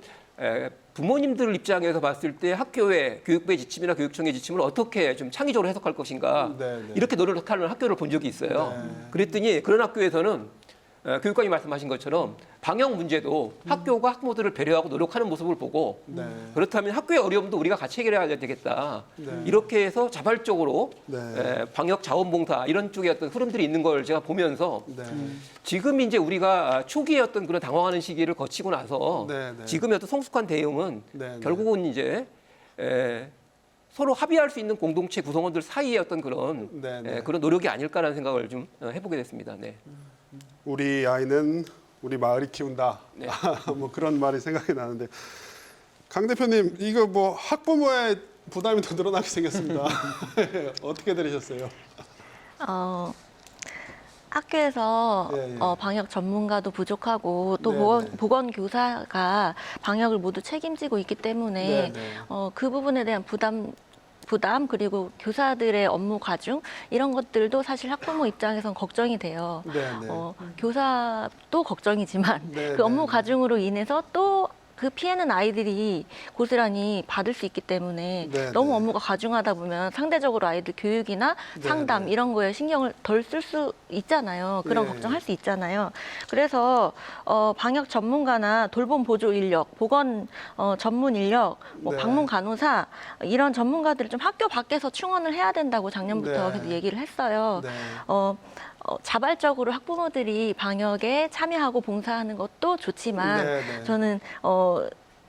부모님들 입장에서 봤을 때 학교의 교육부의 지침이나 교육청의 지침을 어떻게 좀 창의적으로 해석할 것인가 네, 네. 이렇게 노력하는 학교를 본 적이 있어요. 네. 그랬더니 그런 학교에서는 교육감이 말씀하신 것처럼 방역 문제도 학교가 학부모들을 배려하고 노력하는 모습을 보고 네. 그렇다면 학교의 어려움도 우리가 같이 해결해야 되겠다. 네. 이렇게 해서 자발적으로 네. 방역 자원봉사 이런 쪽의 어떤 흐름들이 있는 걸 제가 보면서 네. 지금 이제 우리가 초기에 어떤 그런 당황하는 시기를 거치고 나서 네, 네. 지금의 어떤 성숙한 대응은 네, 네. 결국은 이제 서로 합의할 수 있는 공동체 구성원들 사이의 어떤 그런 네, 네. 그런 노력이 아닐까라는 생각을 좀 해보게 됐습니다. 네. 우리 아이는 우리 마을이 키운다. 네. 뭐 그런 말이 생각이 나는데 강 대표님 이거 뭐 학부모의 부담이 더 늘어나게 생겼습니다. 어떻게 들으셨어요? 학교에서 예, 예. 방역 전문가도 부족하고 또 네, 네. 보건교사가 방역을 모두 책임지고 있기 때문에 네, 네. 그 부분에 대한 부담 그리고 교사들의 업무 과중 이런 것들도 사실 학부모 입장에선 걱정이 돼요. 네, 네. 교사도 걱정이지만 네, 그 업무 네, 네. 과중으로 인해서 또 그 피해는 아이들이 고스란히 받을 수 있기 때문에 네, 너무 네. 업무가 과중하다 보면 상대적으로 아이들 교육이나 네, 상담 네. 이런 거에 신경을 덜 쓸 수 있잖아요. 그런 네. 걱정할 수 있잖아요. 그래서 방역 전문가나 돌봄 보조 인력, 보건 전문 인력, 뭐 네. 방문 간호사 이런 전문가들을 좀 학교 밖에서 충원을 해야 된다고 작년부터 네. 계속 얘기를 했어요. 네. 자발적으로 학부모들이 방역에 참여하고 봉사하는 것도 좋지만 네, 네. 저는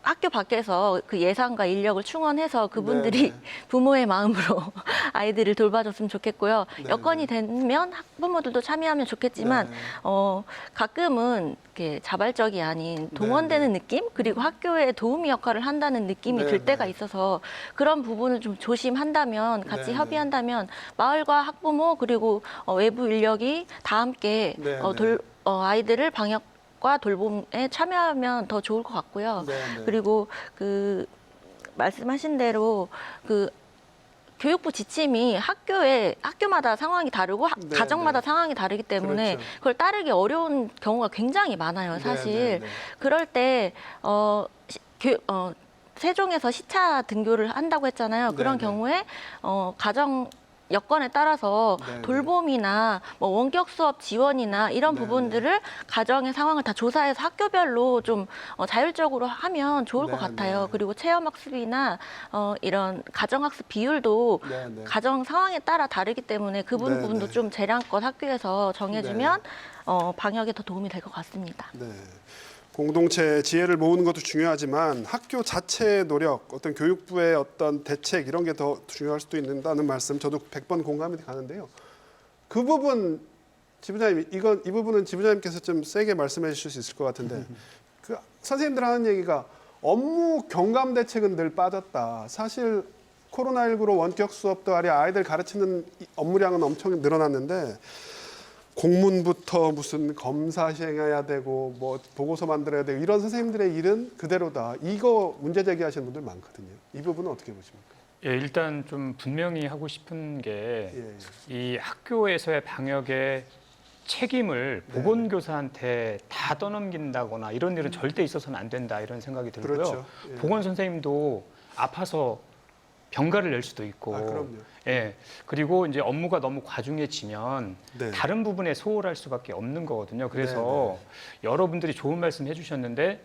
학교 밖에서 그 예산과 인력을 충원해서 그분들이 네. 부모의 마음으로 아이들을 돌봐줬으면 좋겠고요. 네, 여건이 되면 학부모들도 참여하면 좋겠지만 네. 가끔은 이렇게 자발적이 아닌 동원되는 느낌 그리고 학교에 도우미 역할을 한다는 느낌이 네, 들 때가 네. 있어서 그런 부분을 좀 조심한다면 같이 네, 네. 협의한다면 마을과 학부모 그리고 외부 인력이 다 함께 네, 네. 아이들을 방역과 돌봄에 참여하면 더 좋을 것 같고요. 네, 네. 그리고 그 말씀하신 대로 그 교육부 지침이 학교마다 상황이 다르고 네, 가정마다 네. 상황이 다르기 때문에 그렇죠. 그걸 따르기 어려운 경우가 굉장히 많아요, 사실. 네, 네, 네. 그럴 때 세종에서 시차 등교를 한다고 했잖아요. 그런 네네. 경우에 가정 여건에 따라서 네네. 돌봄이나 뭐 원격 수업 지원이나 이런 네네. 부분들을 가정의 상황을 다 조사해서 학교별로 좀 자율적으로 하면 좋을 것 네네. 같아요. 그리고 체험학습이나 이런 가정학습 비율도 네네. 가정 상황에 따라 다르기 때문에 그 네네. 부분도 좀 재량껏 학교에서 정해주면 방역에 더 도움이 될 것 같습니다. 네. 공동체 지혜를 모으는 것도 중요하지만 학교 자체의 노력, 어떤 교육부의 어떤 대책 이런 게 더 중요할 수도 있다는 말씀 저도 100번 공감이 가는데요. 그 부분 지부장님 이 부분은 지부장님께서 좀 세게 말씀해 주실 수 있을 것 같은데 그 선생님들 하는 얘기가 업무 경감 대책은 늘 빠졌다. 사실 코로나19로 원격 수업도 아래 아이들 가르치는 업무량은 엄청 늘어났는데 공문부터 무슨 검사 시행해야 되고 뭐 보고서 만들어야 되고 이런 선생님들의 일은 그대로다. 이거 문제 제기하시는 분들 많거든요. 이 부분은 어떻게 보십니까? 예, 일단 좀 분명히 하고 싶은 게 예. 이 학교에서의 방역의 책임을 네. 보건교사한테 다 떠넘긴다거나 이런 일은 절대 있어서는 안 된다 이런 생각이 들고요. 그렇죠. 예. 보건 선생님도 아파서 병가를 낼 수도 있고, 아, 그럼요. 예, 그리고 이제 업무가 너무 과중해지면 네. 다른 부분에 소홀할 수밖에 없는 거거든요. 그래서 여러분들이 좋은 말씀 해주셨는데,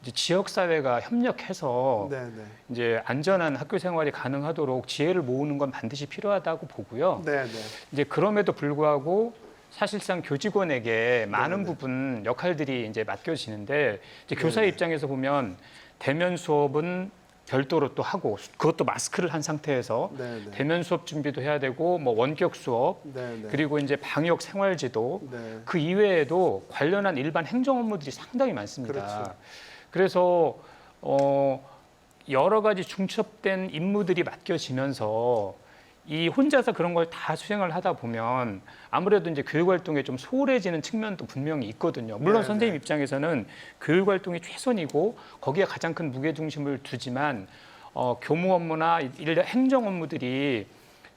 이제 지역 사회가 협력해서 네, 네. 이제 안전한 학교 생활이 가능하도록 지혜를 모으는 건 반드시 필요하다고 보고요. 네, 네. 이제 그럼에도 불구하고 사실상 교직원에게 많은 네. 부분 역할들이 이제 맡겨지는데 이제 교사 네. 입장에서 보면 대면 수업은 별도로 또 하고 그것도 마스크를 한 상태에서 네, 네. 대면 수업 준비도 해야 되고 뭐 원격 수업 네, 네. 그리고 이제 방역 생활지도 네. 그 이외에도 관련한 일반 행정 업무들이 상당히 많습니다. 그렇죠. 그래서 여러 가지 중첩된 임무들이 맡겨지면서 이 혼자서 그런 걸 다 수행을 하다 보면 아무래도 이제 교육 활동에 좀 소홀해지는 측면도 분명히 있거든요. 물론 네, 선생님 네. 입장에서는 교육 활동이 최선이고 거기에 가장 큰 무게 중심을 두지만 교무 업무나 행정 업무들이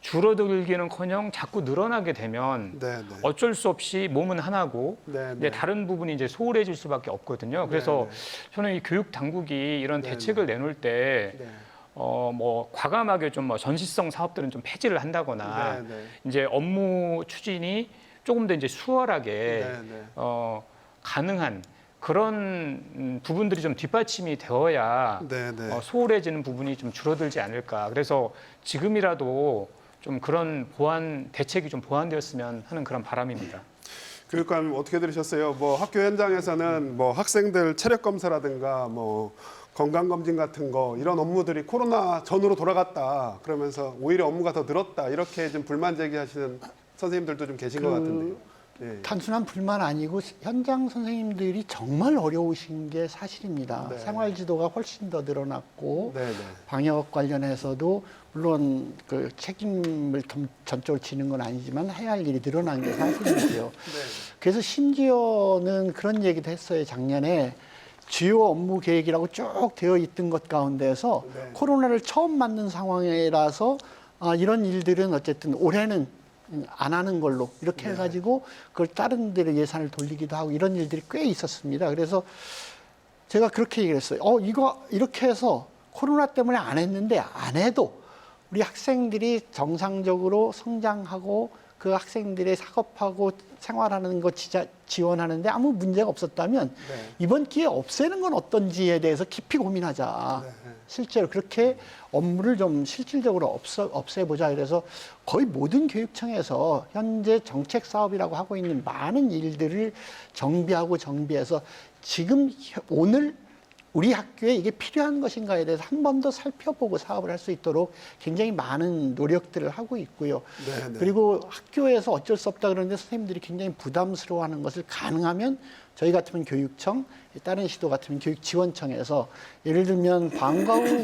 줄어들기는커녕 자꾸 늘어나게 되면 네, 네. 어쩔 수 없이 몸은 하나고 네, 이제 네. 다른 부분이 이제 소홀해질 수밖에 없거든요. 그래서 네, 저는 이 교육 당국이 이런 네, 대책을 내놓을 때 네. 뭐 과감하게 좀 뭐 전시성 사업들은 좀 폐지를 한다거나 네, 네. 이제 업무 추진이 조금 더 이제 수월하게 네, 네. 가능한 그런 부분들이 좀 뒷받침이 되어야 네, 네. 소홀해지는 부분이 좀 줄어들지 않을까. 그래서 지금이라도 좀 그런 대책이 좀 보완되었으면 하는 그런 바람입니다. 교육감 어떻게 들으셨어요? 뭐 학교 현장에서는 뭐 학생들 체력 검사라든가 뭐 건강 검진 같은 거 이런 업무들이 코로나 전으로 돌아갔다. 그러면서 오히려 업무가 더 늘었다. 이렇게 좀 불만 제기하시는 선생님들도 좀 계신 것 같은데요. 예. 단순한 불만 아니고 현장 선생님들이 정말 어려우신 게 사실입니다. 네. 생활지도가 훨씬 더 늘어났고 네, 네. 방역 관련해서도 물론 그 책임을 전적으로 지는 건 아니지만 해야 할 일이 늘어난 게 사실이고요. 네. 그래서 심지어는 그런 얘기도 했어요. 작년에 주요 업무 계획이라고 쭉 되어 있던 것 가운데서 네. 코로나를 처음 맞는 상황이라서 이런 일들은 어쨌든 올해는 안 하는 걸로 이렇게 네. 해가지고 그걸 다른 데로 예산을 돌리기도 하고 이런 일들이 꽤 있었습니다. 그래서 제가 그렇게 얘기를 했어요. 이거 이렇게 해서 코로나 때문에 안 했는데 안 해도 우리 학생들이 정상적으로 성장하고 그 학생들의 학업하고 생활하는 거 지원하는데 아무 문제가 없었다면 네. 이번 기회에 없애는 건 어떤지에 대해서 깊이 고민하자. 네. 실제로 그렇게 업무를 좀 실질적으로 없애보자. 그래서 거의 모든 교육청에서 현재 정책 사업이라고 하고 있는 많은 일들을 정비해서 지금 오늘 우리 학교에 이게 필요한 것인가에 대해서 한 번 더 살펴보고 사업을 할 수 있도록 굉장히 많은 노력들을 하고 있고요. 네, 네. 그리고 학교에서 어쩔 수 없다 그러는데 선생님들이 굉장히 부담스러워하는 것을 가능하면 저희 같으면 교육청, 다른 시도 같으면 교육지원청에서 예를 들면 방과 후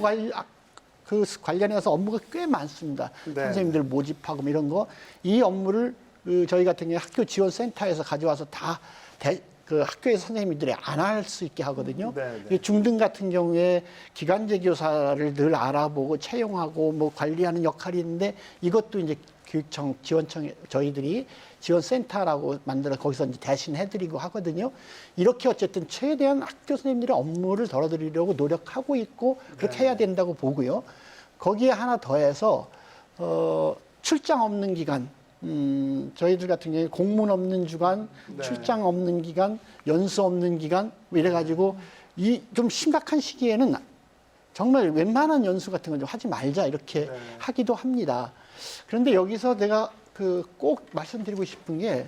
관련해서 업무가 꽤 많습니다. 네. 선생님들 모집하고 뭐 이런 거. 이 업무를 저희 같은 경우에 학교 지원센터에서 가져와서 그 학교에서 선생님들이 안 할 수 있게 하거든요. 네, 네. 중등 같은 경우에 기간제 교사를 늘 알아보고 채용하고 뭐 관리하는 역할이 있는데 이것도 이제 교육청 지원청 저희들이 지원센터라고 만들어 거기서 이제 대신 해드리고 하거든요. 이렇게 어쨌든 최대한 학교 선생님들의 업무를 덜어드리려고 노력하고 있고 그렇게 해야 된다고 보고요. 거기에 하나 더해서 출장 없는 기간, 저희들 같은 경우에 공문 없는 주간, 네. 출장 없는 기간, 연수 없는 기간 뭐 이래가지고 이 좀 심각한 시기에는 정말 웬만한 연수 같은 건 좀 하지 말자 이렇게 네. 하기도 합니다. 그런데 여기서 내가 꼭 말씀드리고 싶은 게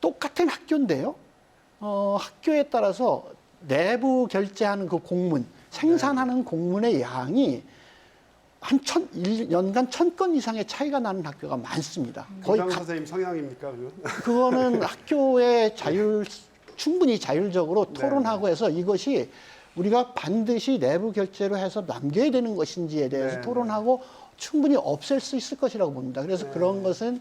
똑같은 학교인데요. 학교에 따라서 내부 결제하는 그 공문, 생산하는 공문의 양이 한 연간 1000건 이상의 차이가 나는 학교가 많습니다. 거의 교장 선생님 성향입니까? 그건? 그거는 학교의 충분히 자율적으로 토론하고 해서 이것이 우리가 반드시 내부 결제로 해서 남겨야 되는 것인지에 대해서 네. 토론하고 충분히 없앨 수 있을 것이라고 봅니다. 그래서 그런 것은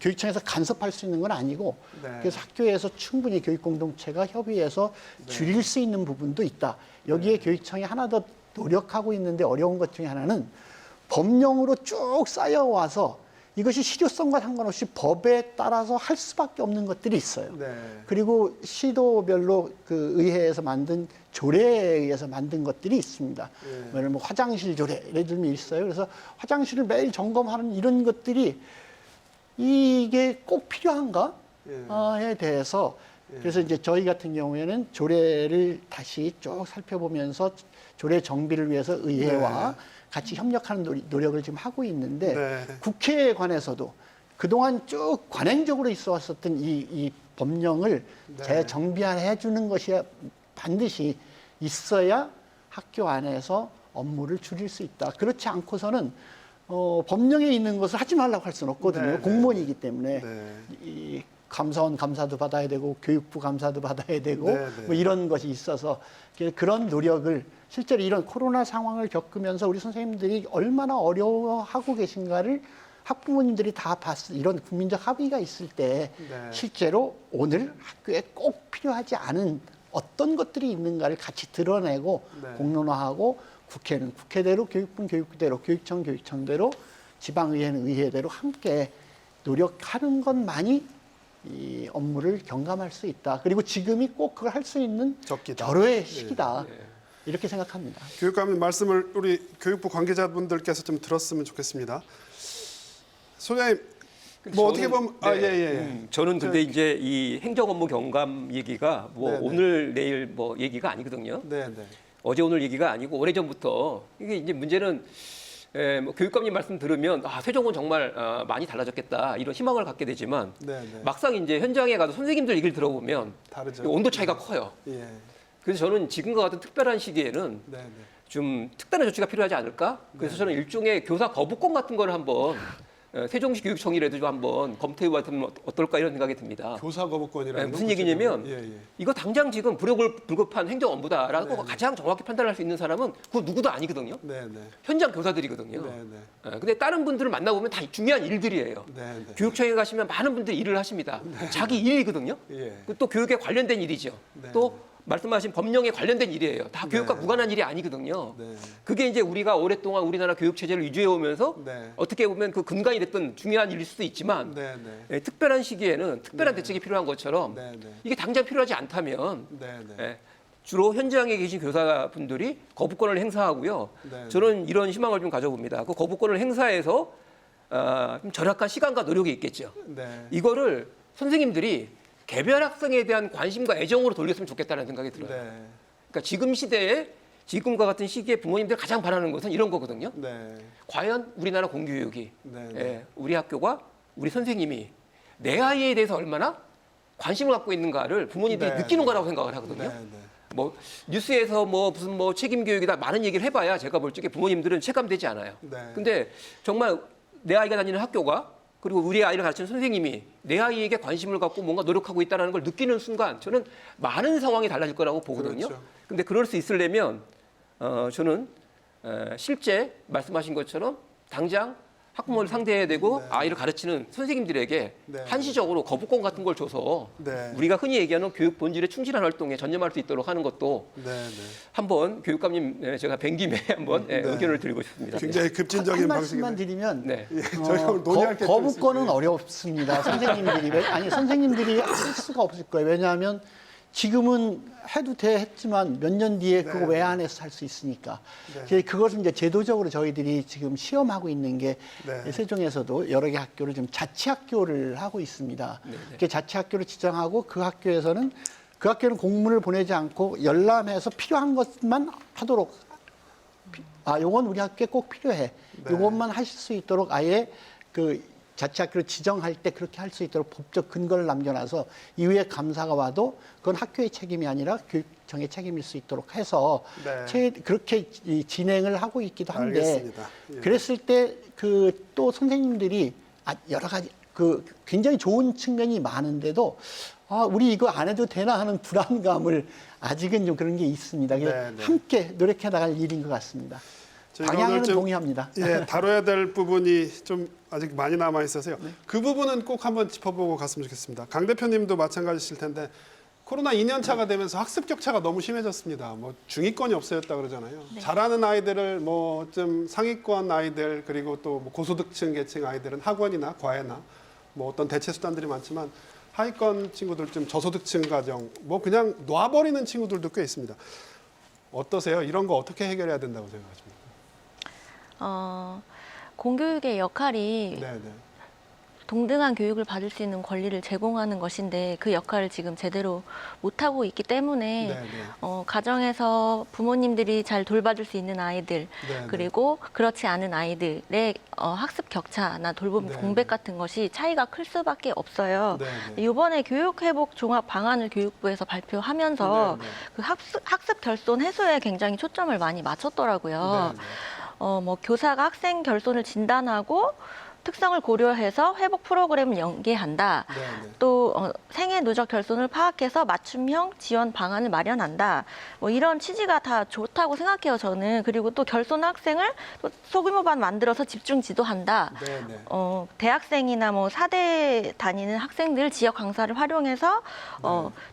교육청에서 간섭할 수 있는 건 아니고 네. 그래서 학교에서 충분히 교육 공동체가 협의해서 줄일 수 있는 부분도 있다. 여기에 교육청이 하나 더 노력하고 있는데 어려운 것 중에 하나는 법령으로 쭉 쌓여와서 이것이 실효성과 상관없이 법에 따라서 할 수밖에 없는 것들이 있어요. 네. 그리고 시도별로 그 의회에서 만든 조례에 의해서 만든 것들이 있습니다. 예. 뭐 화장실 조례 예를 들면 있어요. 그래서 화장실을 매일 점검하는 이런 것들이 이게 꼭 필요한가에 대해서 그래서 이제 저희 같은 경우에는 조례를 다시 쭉 살펴보면서 조례 정비를 위해서 의회와 같이 협력하는 노력을 지금 하고 있는데 네. 국회에 관해서도 그동안 쭉 관행적으로 있어 왔었던 이 법령을 네. 재정비해 주는 것이 반드시 있어야 학교 안에서 업무를 줄일 수 있다. 그렇지 않고서는 법령에 있는 것을 하지 말라고 할 수는 없거든요. 네, 공무원이기 때문에 네. 이 감사원 감사도 받아야 되고 교육부 감사도 받아야 되고 네, 네. 뭐 이런 것이 있어서 그런 노력을 실제로 이런 코로나 상황을 겪으면서 우리 선생님들이 얼마나 어려워하고 계신가를 학부모님들이 다 봤을 이런 국민적 합의가 있을 때 네. 실제로 오늘 학교에 꼭 필요하지 않은 어떤 것들이 있는가를 같이 드러내고 네. 공론화하고 국회는 국회대로 교육부는 교육부대로 교육청 교육청대로 지방의회는 의회대로 함께 노력하는 것만이 이 업무를 경감할 수 있다. 그리고 지금이 꼭 그걸 할 수 있는 적기다. 절호의 시기다. 이렇게 생각합니다. 교육감님 말씀을 우리 교육부 관계자분들께서 좀 들었으면 좋겠습니다. 소장님, 뭐 어떻게 보면 저는 근데 이제 이 행정 업무 경감 얘기가 뭐 네, 네. 오늘 내일 뭐 얘기가 아니거든요. 네, 네. 어제 오늘 얘기가 아니고 오래전부터 이게 이제 문제는 뭐 교육감님 말씀 들으면 세종은 정말 많이 달라졌겠다 이런 희망을 갖게 되지만 네, 네. 막상 이제 현장에 가서 선생님들 얘기를 들어보면 다르죠. 온도 차이가 커요. 예. 그래서 저는 지금과 같은 특별한 시기에는 네, 네. 좀 특단의 조치가 필요하지 않을까? 그래서 저는 일종의 교사 거부권 같은 걸 한번 세종시 교육청이라도 좀 한번 검토해보면 어떨까 이런 생각이 듭니다. 교사 거부권이라는 무슨 건 얘기냐면 구체적으로? 이거 당장 지금 불급한 행정 업무다라고 가장 정확히 판단할 수 있는 사람은 그 누구도 아니거든요. 네, 네. 현장 교사들이거든요. 네, 네. 근데 다른 분들을 만나보면 다 중요한 일들이에요. 네, 네. 교육청에 가시면 많은 분들이 일을 하십니다. 자기 일이거든요. 예. 또 교육에 관련된 일이죠. 네. 또 말씀하신 법령에 관련된 일이에요. 다 교육과 네. 무관한 일이 아니거든요. 네. 그게 이제 우리가 오랫동안 우리나라 교육 체제를 유지해 오면서 네. 어떻게 보면 그 근간이 됐던 중요한 일일 수도 있지만 네, 네. 특별한 시기에는 특별한 대책이 필요한 것처럼 네, 네. 이게 당장 필요하지 않다면 네, 네. 주로 현장에 계신 교사분들이 거부권을 행사하고요. 네. 저는 이런 희망을 좀 가져봅니다. 그 거부권을 행사해서 좀 절약한 시간과 노력이 있겠죠. 네. 이거를 선생님들이 개별 학생에 대한 관심과 애정으로 돌렸으면 좋겠다는 생각이 들어요. 네. 그러니까 지금 시대에 지금과 같은 시기에 부모님들 가장 바라는 것은 이런 거거든요. 네. 과연 우리나라 공교육이 네. 우리 학교가 우리 선생님이 내 아이에 대해서 얼마나 관심을 갖고 있는가를 부모님들이 네. 느끼는 거라고 생각을 하거든요. 네, 네. 뭐 뉴스에서 뭐 무슨 뭐 책임 교육이다 많은 얘기를 해봐야 제가 볼 적에 부모님들은 체감되지 않아요. 네. 근데 정말 내 아이가 다니는 학교가 그리고 우리 아이를 가르치는 선생님이 내 아이에게 관심을 갖고 뭔가 노력하고 있다는 걸 느끼는 순간 저는 많은 상황이 달라질 거라고 보거든요. 그렇죠. 근데 그럴 수 있으려면 저는 실제 말씀하신 것처럼 당장 학부모를 상대해야 되고 아이를 가르치는 선생님들에게 네. 한시적으로 거부권 같은 걸 줘서 네. 우리가 흔히 얘기하는 교육 본질에 충실한 활동에 전념할 수 있도록 하는 것도 네, 네. 한번 교육감님 제가 뵌 김에 한번 의견을 드리고 싶습니다. 굉장히 한 급진적인 말씀만 방식이네. 드리면 네. 저희가 오늘 논의할 게 좀 거부권은 있습니다. 어렵습니다. 선생님들이 할 수가 없을 거예요. 왜냐하면 지금은 해도 돼 했지만 몇 년 뒤에 그거 왜 안 해서 할 수 있으니까. 그것을 이제 제도적으로 저희들이 지금 시험하고 있는 게 네. 세종에서도 여러 개 학교를 좀 자치학교를 하고 있습니다. 그 자치학교를 지정하고 그 학교에서는 그 학교는 공문을 보내지 않고 열람해서 필요한 것만 하도록. 요건 우리 학교에 꼭 필요해. 요것만 하실 수 있도록 아예 그 자치학교를 지정할 때 그렇게 할 수 있도록 법적 근거를 남겨놔서 이후에 감사가 와도 그건 학교의 책임이 아니라 교육청의 책임일 수 있도록 해서 그렇게 진행을 하고 있기도 한데 알겠습니다. 예. 그랬을 때 그 또 선생님들이 여러 가지 그 굉장히 좋은 측면이 많은데도 우리 이거 안 해도 되나 하는 불안감을 아직은 좀 그런 게 있습니다. 네, 네. 함께 노력해 나갈 일인 것 같습니다. 저희가 방향은 오늘 좀, 동의합니다. 예, 다뤄야 될 부분이 좀 아직 많이 남아 있어서요. 그 부분은 꼭 한번 짚어보고 갔으면 좋겠습니다. 강 대표님도 마찬가지실 텐데 코로나 2년 차가 되면서 학습 격차가 너무 심해졌습니다. 뭐 중위권이 없어졌다 그러잖아요. 잘하는 아이들을 뭐 좀 상위권 아이들 그리고 또 뭐 고소득층 계층 아이들은 학원이나 과외나 뭐 어떤 대체 수단들이 많지만 하위권 친구들 좀 저소득층 가정 뭐 그냥 놔버리는 친구들도 꽤 있습니다. 어떠세요? 이런 거 어떻게 해결해야 된다고 생각하십니까? 공교육의 역할이 네, 네. 동등한 교육을 받을 수 있는 권리를 제공하는 것인데 그 역할을 지금 제대로 못하고 있기 때문에 네, 네. 가정에서 부모님들이 잘 돌봐줄 수 있는 아이들 네, 그리고 그렇지 않은 아이들의 학습 격차나 돌봄 네, 공백 네. 같은 것이 차이가 클 수밖에 없어요. 네, 네. 이번에 교육회복 종합 방안을 교육부에서 발표하면서 네, 네. 그 학습 결손 해소에 굉장히 초점을 많이 맞췄더라고요. 네, 네. 뭐 교사가 학생 결손을 진단하고 특성을 고려해서 회복 프로그램을 연계한다. 네, 네. 또 생애 누적 결손을 파악해서 맞춤형 지원 방안을 마련한다. 뭐 이런 취지가 다 좋다고 생각해요, 저는. 그리고 또 결손 학생을 또 소규모반 만들어서 집중 지도한다. 네, 네. 대학생이나 뭐 4대 다니는 학생들 지역 강사를 활용해서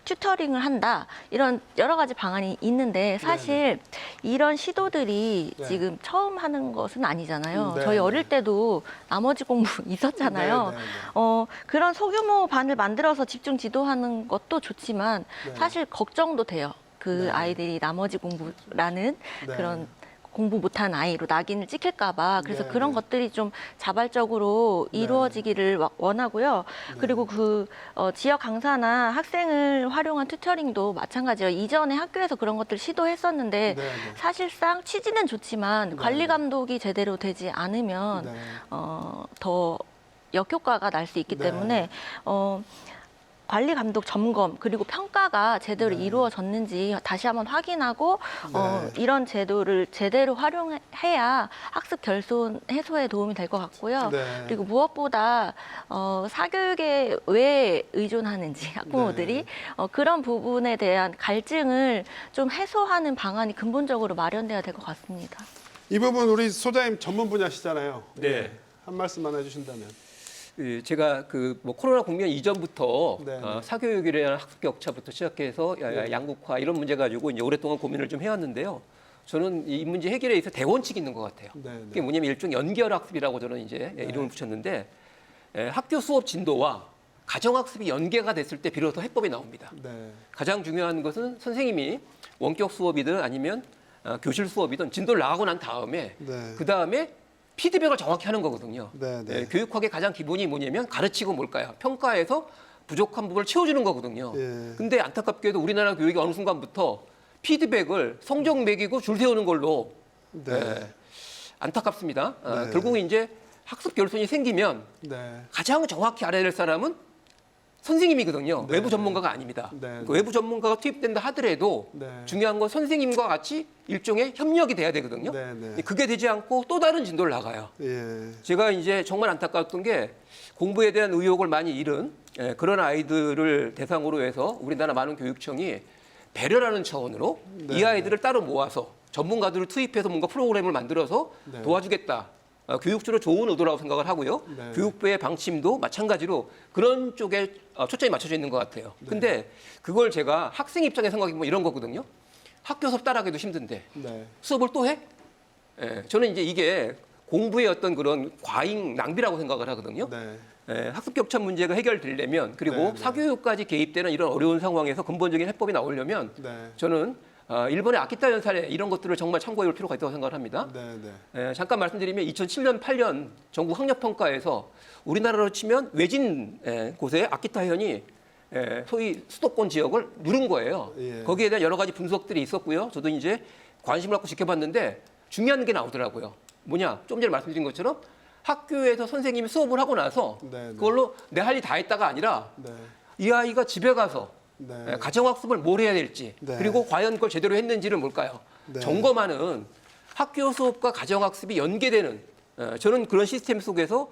튜터링을 한다. 이런 여러 가지 방안이 있는데 사실 이런 시도들이 네. 지금 처음 하는 것은 아니잖아요. 네, 저희 네. 어릴 때도 나머지 공부 있었잖아요. 네, 네, 네. 그런 소규모 반을 만들어서 집중 지도하는 것도 좋지만 네. 사실 걱정도 돼요. 그 네. 아이들이 나머지 공부라는 네. 그런 공부 못한 아이로 낙인을 찍힐까봐 그래서 네, 그런 네. 것들이 좀 자발적으로 네. 이루어지기를 원하고요. 그리고 그 지역 강사나 학생을 활용한 튜터링도 마찬가지예요. 이전에 학교에서 그런 것들 시도했었는데 네, 네. 사실상 취지는 좋지만 네. 관리 감독이 제대로 되지 않으면 네. 더 역효과가 날 수 있기 네. 때문에 관리 감독 점검 그리고 평가가 제대로 네. 이루어졌는지 다시 한번 확인하고 네. 이런 제도를 제대로 활용해야 학습 결손 해소에 도움이 될 것 같고요. 네. 그리고 무엇보다 사교육에 왜 의존하는지 학부모들이 네. 그런 부분에 대한 갈증을 좀 해소하는 방안이 근본적으로 마련돼야 될 것 같습니다. 이 부분 우리 소장님 전문 분야시잖아요. 네. 한 말씀만 해주신다면. 제가 뭐 코로나 국면 이전부터 네, 네. 사교육에 대한 학습 격차부터 시작해서 네. 양극화 이런 문제 가지고 이제 오랫동안 고민을 좀 해왔는데요. 저는 이 문제 해결에 있어 대원칙이 있는 것 같아요. 네, 네. 그게 뭐냐면 일종 연결 학습이라고 저는 이제 이름을 붙였는데 학교 수업 진도와 가정 학습이 연계가 됐을 때 비로소 해법이 나옵니다. 네. 가장 중요한 것은 선생님이 원격 수업이든 아니면 교실 수업이든 진도를 나가고 난 다음에 네. 그 다음에 피드백을 정확히 하는 거거든요. 네, 네. 교육학의 가장 기본이 뭐냐면 가르치고 뭘까요? 평가해서 부족한 부분을 채워주는 거거든요. 예. 근데 안타깝게도 우리나라 교육이 어느 순간부터 피드백을 성적 매기고 줄 세우는 걸로 네. 안타깝습니다. 네. 결국은 이제 학습 결손이 생기면 네. 가장 정확히 알아야 될 사람은 선생님이거든요. 네. 외부 전문가가 아닙니다. 네. 그 외부 전문가가 투입된다 하더라도 네. 중요한 건 선생님과 같이 일종의 협력이 돼야 되거든요. 네, 네. 그게 되지 않고 또 다른 진도를 나가요. 예. 제가 이제 정말 안타까웠던 게 공부에 대한 의욕을 많이 잃은 그런 아이들을 대상으로 해서 우리나라 많은 교육청이 배려라는 차원으로 네, 이 아이들을 따로 모아서 전문가들을 투입해서 뭔가 프로그램을 만들어서 네. 도와주겠다. 교육주로 좋은 의도라고 생각을 하고요. 네. 교육부의 방침도 마찬가지로 그런 쪽에 초점이 맞춰져 있는 것 같아요. 근데 그걸 제가 학생 입장에 생각해보면 이런 거거든요. 학교 수업 따라하기도 힘든데 네. 수업을 또 해? 예, 저는 이제 이게 공부의 어떤 그런 과잉 낭비라고 생각을 하거든요. 네. 예, 학습 격차 문제가 해결되려면 그리고 네, 네. 사교육까지 개입되는 이런 어려운 상황에서 근본적인 해법이 나오려면 네. 저는 일본의 아키타현 사례 이런 것들을 정말 참고해 볼 필요가 있다고 생각을 합니다. 네. 네. 예, 잠깐 말씀드리면 2007년, 8년 전국 학력평가에서 우리나라로 치면 외진 곳에 아키타현이 소위 수도권 지역을 누른 거예요. 예. 거기에 대한 여러 가지 분석들이 있었고요. 저도 이제 관심을 갖고 지켜봤는데 중요한 게 나오더라고요. 뭐냐? 좀 전에 말씀드린 것처럼 학교에서 선생님이 수업을 하고 나서 네, 네. 그걸로 내 할 일 다 했다가 아니라 네. 이 아이가 집에 가서 네. 가정학습을 뭘 해야 될지 네. 그리고 과연 그걸 제대로 했는지를 뭘까요? 네. 점검하는 학교 수업과 가정학습이 연계되는 저는 그런 시스템 속에서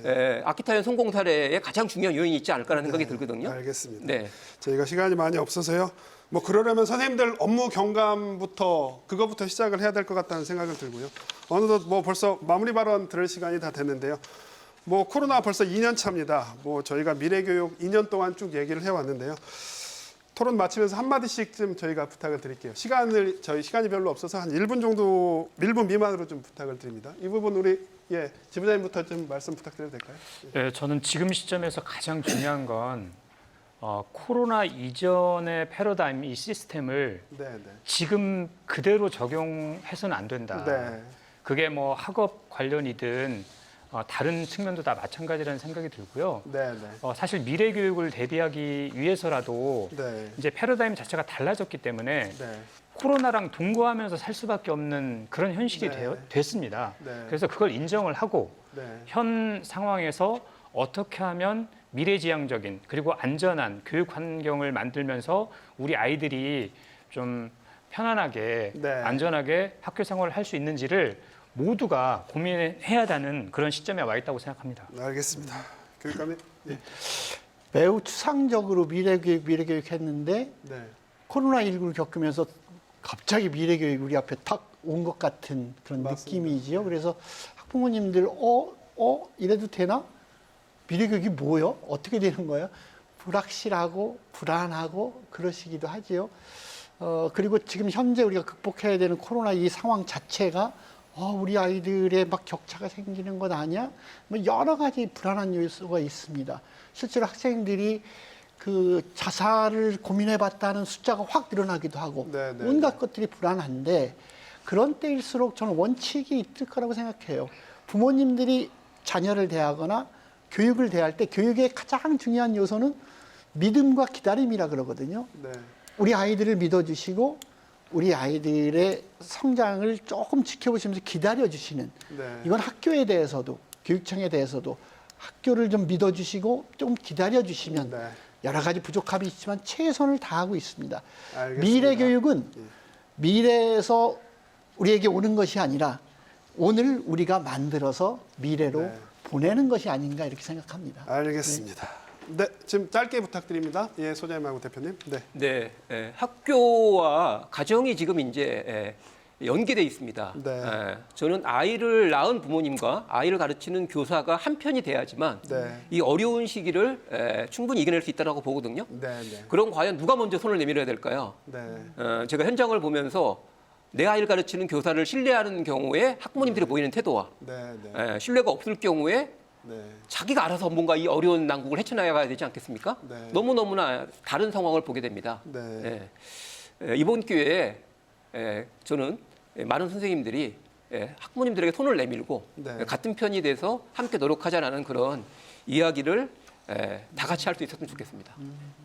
네. 아키타현 성공 사례에 가장 중요한 요인이 있지 않을까라는 생각이 네. 들거든요. 알겠습니다. 네. 저희가 시간이 많이 없어서요. 뭐 그러려면 선생님들 업무 경감부터 그거부터 시작을 해야 될 것 같다는 생각을 들고요. 어느덧 뭐 벌써 마무리 발언 들을 시간이 다 됐는데요. 뭐 코로나 벌써 2년 차입니다. 뭐 저희가 미래교육 2년 동안 쭉 얘기를 해왔는데요. 토론 마치면서 한마디씩 좀 저희가 부탁을 드릴게요. 저희 시간이 별로 없어서 한 1분 정도, 1분 미만으로 좀 부탁을 드립니다. 이 부분 우리 지부장님부터 좀 말씀 부탁드려도 될까요? 네, 저는 지금 시점에서 가장 중요한 건 코로나 이전의 패러다임 이 시스템을 네, 네. 지금 그대로 적용해서는 안 된다. 네. 그게 뭐 학업 관련이든 다른 측면도 다 마찬가지라는 생각이 들고요. 네, 네. 사실 미래 교육을 대비하기 위해서라도 네. 이제 패러다임 자체가 달라졌기 때문에 네. 코로나랑 동거하면서 살 수밖에 없는 그런 현실이 네. 됐습니다. 네. 그래서 그걸 인정을 하고 네. 현 상황에서 어떻게 하면 미래지향적인 그리고 안전한 교육 환경을 만들면서 우리 아이들이 좀 편안하게 네. 안전하게 학교 생활을 할 수 있는지를 모두가 고민해야 하는 그런 시점에 와 있다고 생각합니다. 알겠습니다. 교육감님. 예. 매우 추상적으로 미래교육 했는데 네. 코로나19를 겪으면서 갑자기 미래교육 우리 앞에 탁 온 것 같은 그런 맞습니다. 느낌이지요. 그래서 학부모님들 이래도 되나? 미래교육이 뭐요? 어떻게 되는 거예요? 불확실하고 불안하고 그러시기도 하지요. 그리고 지금 현재 우리가 극복해야 되는 코로나 이 상황 자체가 우리 아이들의 막 격차가 생기는 것 아니야? 뭐 여러 가지 불안한 요소가 있습니다. 실제로 학생들이 그 자살을 고민해봤다는 숫자가 확 늘어나기도 하고 네, 네, 온갖 것들이 불안한데 그런 때일수록 저는 원칙이 있을 거라고 생각해요. 부모님들이 자녀를 대하거나 교육을 대할 때 교육의 가장 중요한 요소는 믿음과 기다림이라 그러거든요. 네. 우리 아이들을 믿어주시고 우리 아이들의 성장을 조금 지켜보시면서 기다려주시는 네. 이건 학교에 대해서도 교육청에 대해서도 학교를 좀 믿어주시고 좀 기다려주시면 네. 여러 가지 부족함이 있지만 최선을 다하고 있습니다. 알겠습니다. 미래 교육은 미래에서 우리에게 오는 것이 아니라 오늘 우리가 만들어서 미래로 네. 보내는 것이 아닌가 이렇게 생각합니다. 알겠습니다. 네, 지금 짧게 부탁드립니다. 예, 소장님하고 대표님. 네. 네, 학교와 가정이 지금 이제 연계돼 있습니다. 네. 저는 아이를 낳은 부모님과 아이를 가르치는 교사가 한 편이 돼야지만 네. 이 어려운 시기를 충분히 이겨낼 수 있다고 보거든요. 네, 네. 그럼 과연 누가 먼저 손을 내밀어야 될까요? 네. 제가 현장을 보면서 내 아이를 가르치는 교사를 신뢰하는 경우에 학부모님들이 보이는 태도와 네, 네. 신뢰가 없을 경우에 네. 자기가 알아서 뭔가 이 어려운 난국을 헤쳐나가야 되지 않겠습니까? 네. 너무너무나 다른 상황을 보게 됩니다. 네. 이번 기회에 저는 많은 선생님들이 학부모님들에게 손을 내밀고 네. 같은 편이 돼서 함께 노력하자라는 그런 이야기를 다 같이 할 수 있었으면 좋겠습니다.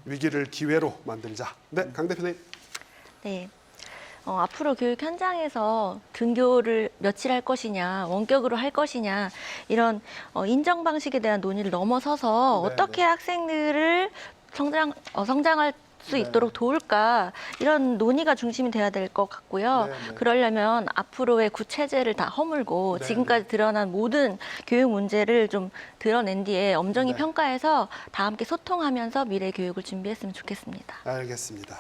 위기를 기회로 만들자. 네, 강 대표님. 네. 앞으로 교육 현장에서 등교를 며칠 할 것이냐, 원격으로 할 것이냐, 이런 인정 방식에 대한 논의를 넘어서서 네, 어떻게 네. 학생들을 성장할 수 네. 있도록 도울까, 이런 논의가 중심이 돼야 될 것 같고요. 네, 네. 그러려면 앞으로의 구체제를 다 허물고 네, 지금까지 드러난 모든 교육 문제를 좀 드러낸 뒤에 엄정히 네. 평가해서 다 함께 소통하면서 미래 교육을 준비했으면 좋겠습니다. 알겠습니다.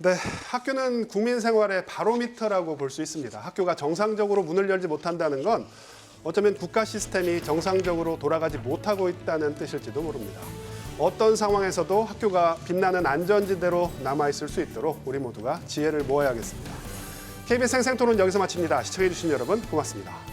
네, 학교는 국민 생활의 바로미터라고 볼 수 있습니다. 학교가 정상적으로 문을 열지 못한다는 건 어쩌면 국가 시스템이 정상적으로 돌아가지 못하고 있다는 뜻일지도 모릅니다. 어떤 상황에서도 학교가 빛나는 안전지대로 남아있을 수 있도록 우리 모두가 지혜를 모아야겠습니다. KBS 생생토론 여기서 마칩니다. 시청해주신 여러분 고맙습니다.